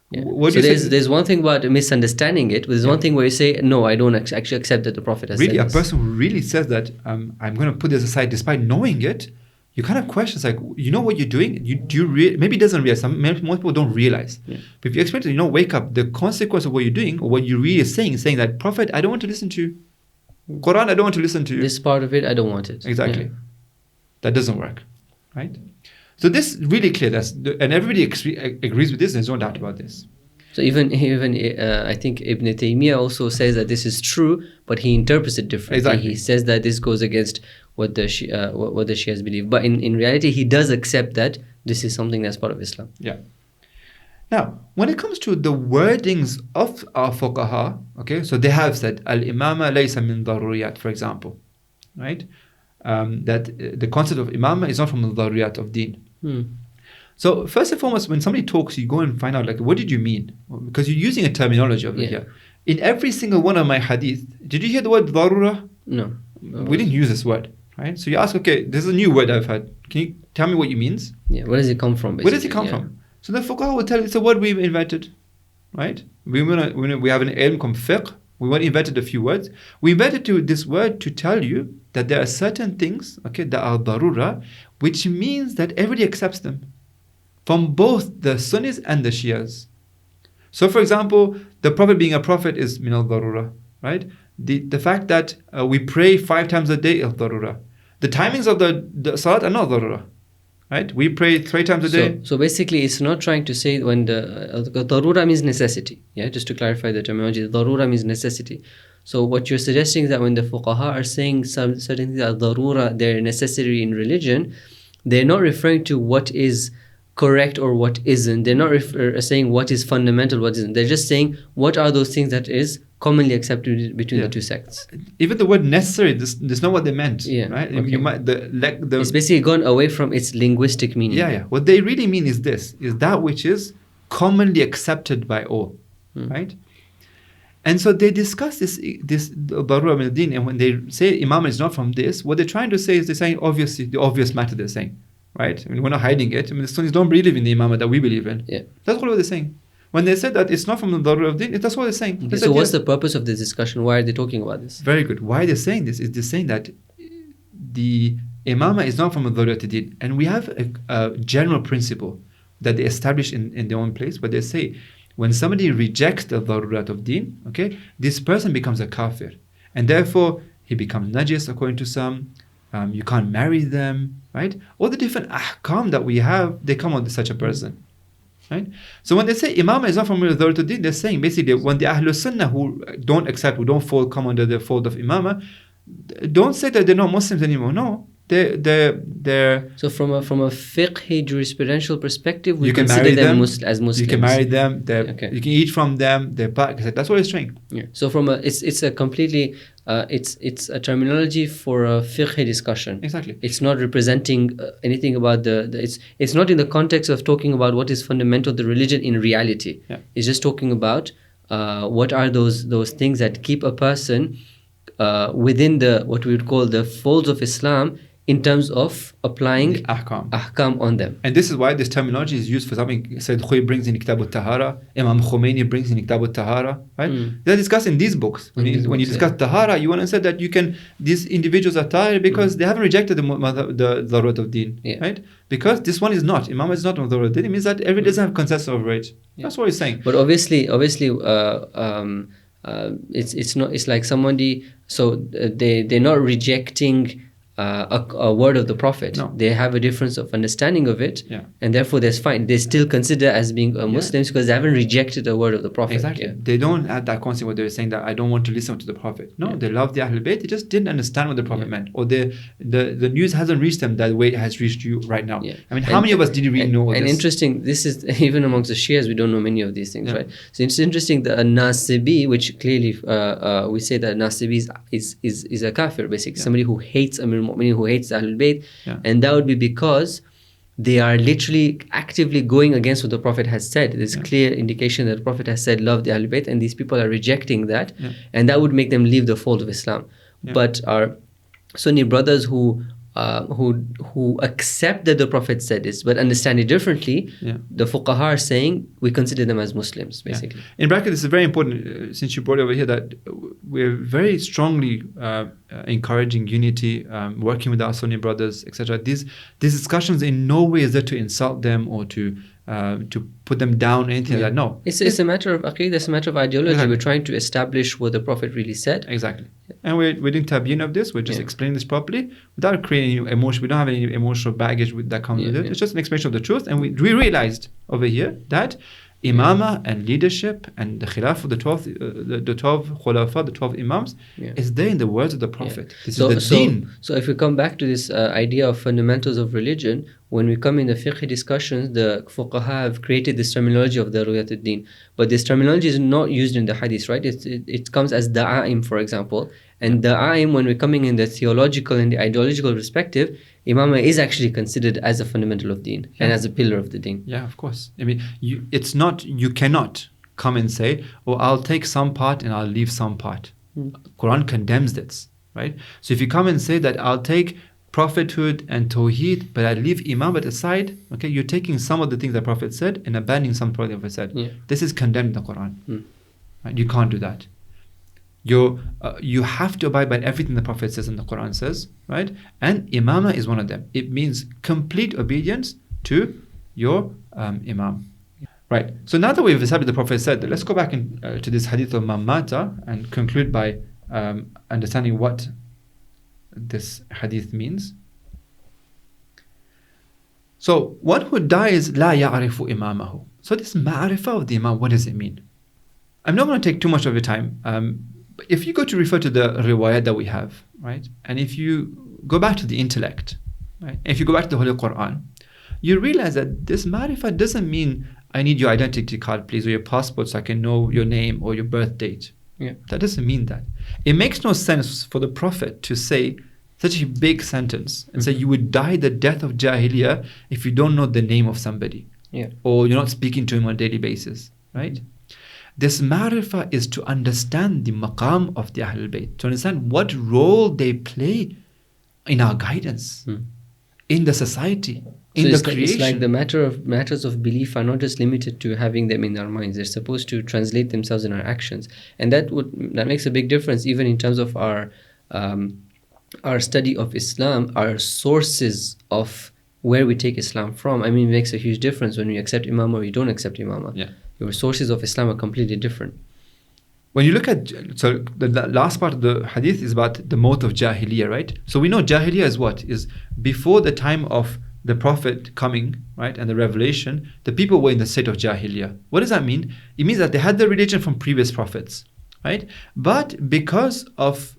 Yeah. So there's one thing about misunderstanding it, but there's one thing where you say, no, I don't actually accept that the Prophet has said this. Really, a person who really says that, I'm going to put this aside despite knowing it, you kind of question, like, you know what you're doing? Maybe it doesn't realize. Most people don't realize. Yeah. But if you expect to, wake up, the consequence of what you're doing, or what you're really saying, is saying that, Prophet, I don't want to listen to you. Quran, I don't want to listen to you. This part of it, I don't want it. Exactly. Yeah. That doesn't work. Right? So this is really clear. And everybody agrees with this. There's no doubt about this. So even I think Ibn Taymiyyah also says that this is true, but he interprets it differently. Exactly. He says that this goes against what the Shias believe. But in reality, he does accept that this is something that's part of Islam. Yeah. Now, when it comes to the wordings of our fuqaha, okay, so they have said, al-imama laysa min daruriyat, for example, right? That the concept of imama is not from the daruriyat of deen. So first and foremost, when somebody talks, you go and find out, like, what did you mean? Because you're using a terminology over here. In every single one of my hadith, did you hear the word darura? No. We didn't use this word, right? So you ask, okay, this is a new word I've heard. Can you tell me what it means? Yeah, where does it come from, basically? Where does it come from? So the fuqaha will tell you it's a word we've invented, right? We have an ilm called fiqh. We invented a few words. We invented this word to tell you that there are certain things, okay, that are darura, which means that everybody accepts them from both the Sunnis and the Shias. So for example, the Prophet being a prophet is min al-darura, right? The fact that we pray 5 times a day is darura. The timings of the salat are not darura. Right? We pray 3 times a day. So basically, it's not trying to say when the darura means necessity. Yeah, just to clarify the terminology, the darura means necessity. So what you're suggesting is that when the fuqaha are saying some certain things are darura, they're necessary in religion, they're not referring to what is correct or what isn't. They're not saying what is fundamental, what isn't. They're just saying what are those things that is commonly accepted between the two sects. Even the word necessary, that's not what they meant. Yeah, right? Okay. You might it's basically gone away from its linguistic meaning. Yeah. What they really mean is this: is that which is commonly accepted by all, right? And so they discuss this darura min al-din, and when they say Imam is not from this, what they're trying to say is they're saying obviously the obvious matter they're saying, right? I mean, we're not hiding it. I mean, the Sunnis don't believe in the Imamah that we believe in. Yeah. That's what they're saying. When they said that it's not from the darura of din, that's what they're saying. Okay, so what's the purpose of this discussion? Why are they talking about this? Very good. Why they're saying this is they're saying that the Imamah is not from the darura of din, and we have a general principle that they establish in their own place, but they say when somebody rejects the darurat of deen, okay, this person becomes a kafir, and therefore he becomes najis according to some. You can't marry them, right? All the different ahkam that we have, they come on such a person. Right? So when they say Imamah is not from Darurat al-Din, they're saying basically when the Ahlul Sunnah who don't accept, who don't come under the fold of Imamah, don't say that they're not Muslims anymore. No, they're. So from a fiqhi jurisprudential perspective, we you can consider marry them as Muslims. You can marry them. Okay. You can eat from them. They're part. That's what it's saying. Yeah. So from it's a completely it's a terminology for a fiqhi discussion. Exactly. It's not representing anything about it's not in the context of talking about what is fundamental to the religion in reality. Yeah. It's just talking about what are those things that keep a person within what we would call the folds of Islam in terms of applying the ahkam on them. And this is why this terminology is used for something Sayyid Khouy brings in Kitab al-Tahara, Imam Khomeini brings in Kitab al-Tahara, right? They're discussed in these books. When you discuss Tahara, you want to say that these individuals are Tahir because they haven't rejected the Darurat of Deen, right? Because this one is not. Imam is not on Darurat of Deen. It means that everybody doesn't have consensus over it. That's what he's saying. But obviously, it's not. It's like somebody. So they're not rejecting a word of the Prophet. No. They have a difference of understanding of it, and therefore that's fine. They still consider as being Muslims because they haven't rejected a word of the Prophet. Exactly. They don't have that concept where they're saying that I don't want to listen to the Prophet. No, they love the Ahlul Bayt. They just didn't understand what the Prophet meant, or the news hasn't reached them that way it has reached you right now. I mean, how many of us did you really know? And interesting, this is even amongst the Shias, we don't know many of these things, right? So it's interesting that a Nasibi, which clearly we say that Nasibi is a kafir, basically somebody who hates Amir al-Mu'minin, who hates Ahlul Bayt, and that would be because they are literally actively going against what the Prophet has said. There's clear indication that the Prophet has said, love the Ahlul Bayt, and these people are rejecting that, and that would make them leave the fold of Islam. But our Sunni brothers who accept that the Prophet said this, but understand it differently, the fuqaha are saying we consider them as Muslims, basically. In bracket, this is very important, since you brought it over here, that we're very strongly encouraging unity, working with our Sunni brothers, etc. These discussions in no way is there to insult them or to put them down, anything like that. No. It's a matter of aqeedah, it's a matter of ideology. Exactly. We're trying to establish what the Prophet really said. Exactly. And we're doing tabyin of this. We're just explaining this properly without creating any emotion. We don't have any emotional baggage that comes with it. It's just an explanation of the truth. And we realized over here that Imamah and leadership and the Khilaf of the 12 Khulafa, the 12 Imams, is there in the words of the Prophet. This is the deen. So if we come back to this idea of fundamentals of religion, when we come in the fiqh discussions, the fuqaha have created this terminology of daruriyat ad-din. But this terminology is not used in the hadith, right? It comes as da'aim, for example. And da'aim, when we're coming in the theological and the ideological perspective, Imamah is actually considered as a fundamental of deen and as a pillar of the deen. Yeah, of course. I mean, you cannot come and say, oh, I'll take some part and I'll leave some part. Quran condemns this, right? So if you come and say that I'll take prophethood and tawheed, but I leave imamat aside, okay, you're taking some of the things the Prophet said and abandoning some of the Prophet said. Yeah. This is condemned in the Quran. Right? You can't do that. You have to abide by everything the Prophet says and the Quran says, right? And imamah is one of them. It means complete obedience to your imam. Right. So now that we've established the Prophet said, let's go back to this hadith of Mamata and conclude by understanding what this hadith means. So one who dies la ya'rifu imamahu. So this ma'rifah of the imam, what does it mean? I'm not going to take too much of your time. But if you go to refer to the riwayat that we have, right, and if you go back to the intellect, right, if you go back to the Holy Quran, you realize that this ma'rifah doesn't mean I need your identity card, please, or your passport so I can know your name or your birth date. Yeah. That doesn't mean that. It makes no sense for the Prophet to say such a big sentence and say you would die the death of Jahiliyyah if you don't know the name of somebody. Yeah. Or you're not speaking to him on a daily basis, right? This ma'rifah is to understand the maqam of the Ahlul Bayt, to understand what role they play in our guidance, in the society, in the creation. It's like the matters of belief are not just limited to having them in our minds. They're supposed to translate themselves in our actions, and that makes a big difference even in terms of our study of Islam, our sources of where we take Islam from. I mean, it makes a huge difference when we accept Imamah or you don't accept Imamah. Yeah. Your sources of Islam are completely different. When you look at, so the last part of the hadith is about the mawt of Jahiliyyah, right? So we know Jahiliyyah is what? Is before the time of the Prophet coming, right, and the revelation, the people were in the state of Jahiliyyah. What does that mean? It means that they had the religion from previous prophets, right? But because of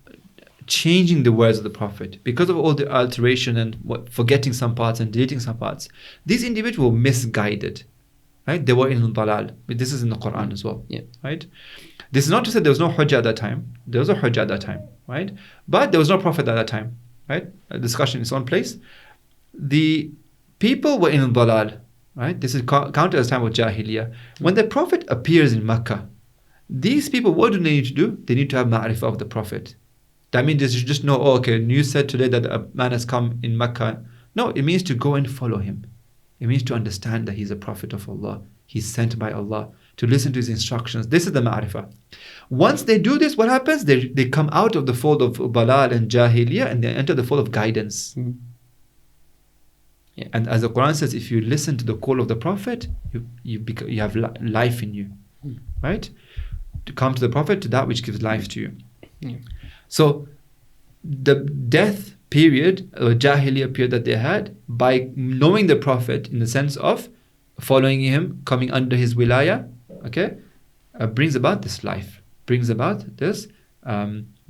changing the words of the Prophet, because of all the alteration and forgetting some parts and deleting some parts, these individuals were misguided, right? They were in dalal. This is in the Quran as well, right? This is not to say there was no hujjah at that time. There was a hujjah at that time, right? But there was no prophet at that time, right? A discussion is on place. The people were in dalal, right? This is counted as time of Jahiliyyah. When the Prophet appears in Makkah, these people, what do they need to do? They need to have ma'rifah of the Prophet. That means you just know, oh, okay, you said today that a man has come in Makkah. No, it means to go and follow him. It means to understand that he's a prophet of Allah. He's sent by Allah, to listen to his instructions. This is the ma'rifah. Once they do this, what happens? They come out of the fold of balal and jahiliyyah and they enter the fold of guidance. Yeah. And as the Quran says, if you listen to the call of the Prophet, you have life in you, right? To come to the Prophet, to that which gives life to you. Yeah. So the death period, or Jahiliyyah period that they had, by knowing the Prophet in the sense of following him, coming under his wilaya, okay, brings about this life, brings about this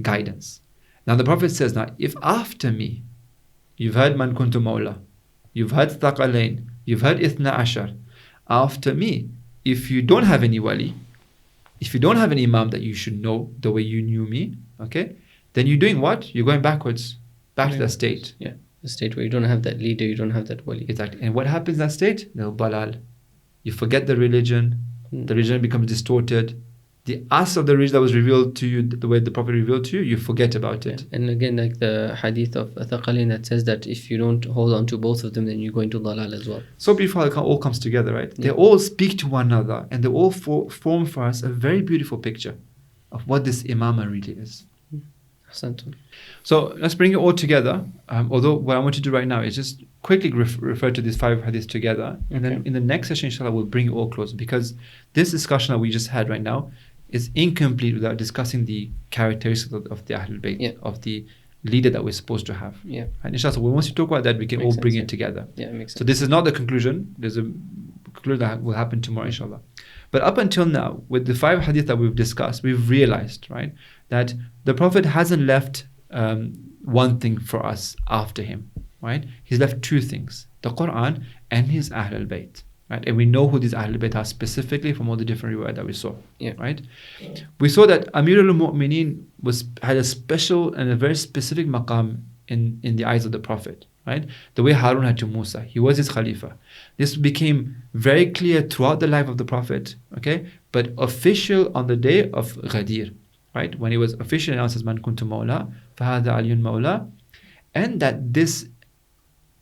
guidance. Now the Prophet says, now if after me, you've heard Man Kuntu Mawla, you've heard Thaqalain, you've heard Ithna Ashar, after me, if you don't have any wali, if you don't have an imam that you should know the way you knew me, okay, then you're doing what? You're going backwards, back to that state. Yeah, the state where you don't have that leader, you don't have that wali. Exactly. And what happens in that state? No, balal. You forget the religion becomes distorted. The as of the religion that was revealed to you, the way the Prophet revealed to you, you forget about it. Yeah. And again, like the hadith of Thaqalain that says that if you don't hold on to both of them, then you go into dalal as well. So beautiful how it all comes together, right? They all speak to one another and they all form for us a very beautiful picture of what this imamah really is. So let's bring it all together. Although what I want to do right now is just quickly refer to these 5 hadiths together. And then in the next session, inshallah, we'll bring it all closer. Because this discussion that we just had right now is incomplete without discussing the characteristics of the Ahlul Bayt, of the leader that we're supposed to have. And inshallah, once we talk about that, we can all bring it together. Yeah, it makes sense. So this is not the conclusion. There's a conclusion that will happen tomorrow, inshallah. But up until now, with the 5 hadith that we've discussed, we've realized, right, that the Prophet hasn't left one thing for us after him. right? He's left two things: the Quran and his Ahlul Bayt, right? And we know who these Ahlul Bayt are specifically from all the different riwayat that we saw, right? We saw that Amirul Mu'mineen had a special and a very specific maqam in the eyes of the Prophet, right? The way Harun had to Musa, he was his Khalifa. This became very clear throughout the life of the Prophet, okay? But official on the day of Ghadir, right? When he was officially announced as Man Kuntu Mawla, Fahada Aliyun Mawla, and that this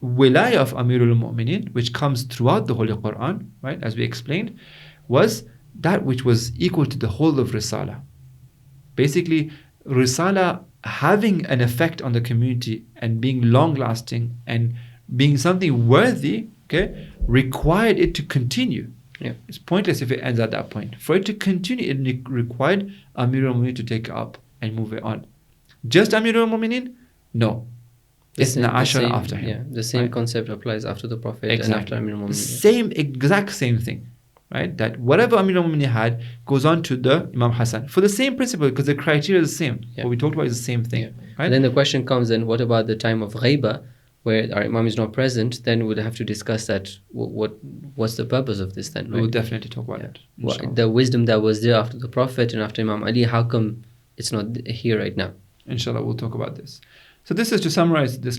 wilayah of Amirul Mu'mineen, which comes throughout the Holy Quran, right, as we explained, was that which was equal to the whole of Risala. Basically, Risala having an effect on the community and being long-lasting and being something worthy, okay, required it to continue. It's pointless if it ends at that point. For it to continue, it required Amirul Mu'mineen to take it up and move it on. Just Amirul Mu'mineen? No. It's Ashara after him. Yeah, the same concept applies after the Prophet and after Amirul Mu'mineen. Exact same thing, right? That whatever Amirul Mu'mineen had goes on to the Imam Hassan for the same principle, because the criteria is the same. What we talked about is the same thing. Right? And then the question comes then, what about the time of Ghaiba, where our Imam is not present? Then we'd have to discuss that. What's the purpose of this then? Right? We'll definitely talk about it. The wisdom that was there after the Prophet and after Imam Ali, how come it's not here right now? Inshallah, we'll talk about this. So this is to summarize this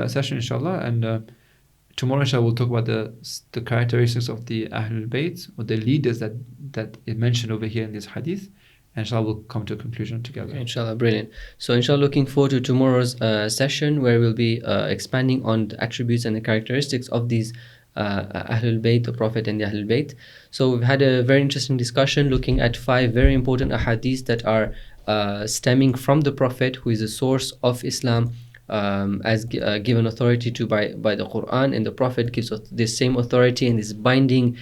session, inshallah, and tomorrow, inshallah, we'll talk about the characteristics of the Ahlul Bayt, or the leaders that is mentioned over here in this hadith, and inshallah, we'll come to a conclusion together. Inshallah, brilliant. So inshallah, looking forward to tomorrow's session, where we'll be expanding on the attributes and the characteristics of these Ahlul Bayt, the Prophet and the Ahlul Bayt. So we've had a very interesting discussion looking at 5 very important ahadith that are stemming from the Prophet, who is a source of Islam, as given authority to by the Quran, and the Prophet gives this same authority and this binding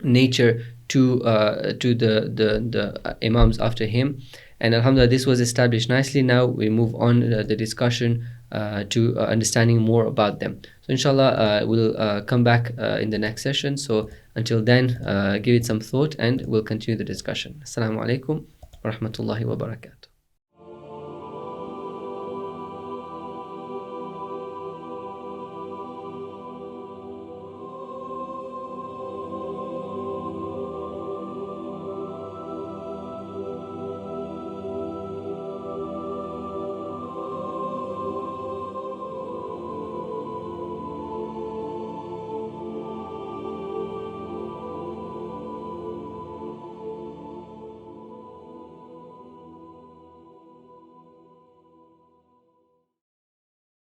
nature to the Imams after him. And alhamdulillah, this was established nicely. Now we move on the discussion to understanding more about them. So inshallah, we'll come back in the next session. So until then, give it some thought and we'll continue the discussion. Assalamu alaikum wa rahmatullahi wa barakatuh.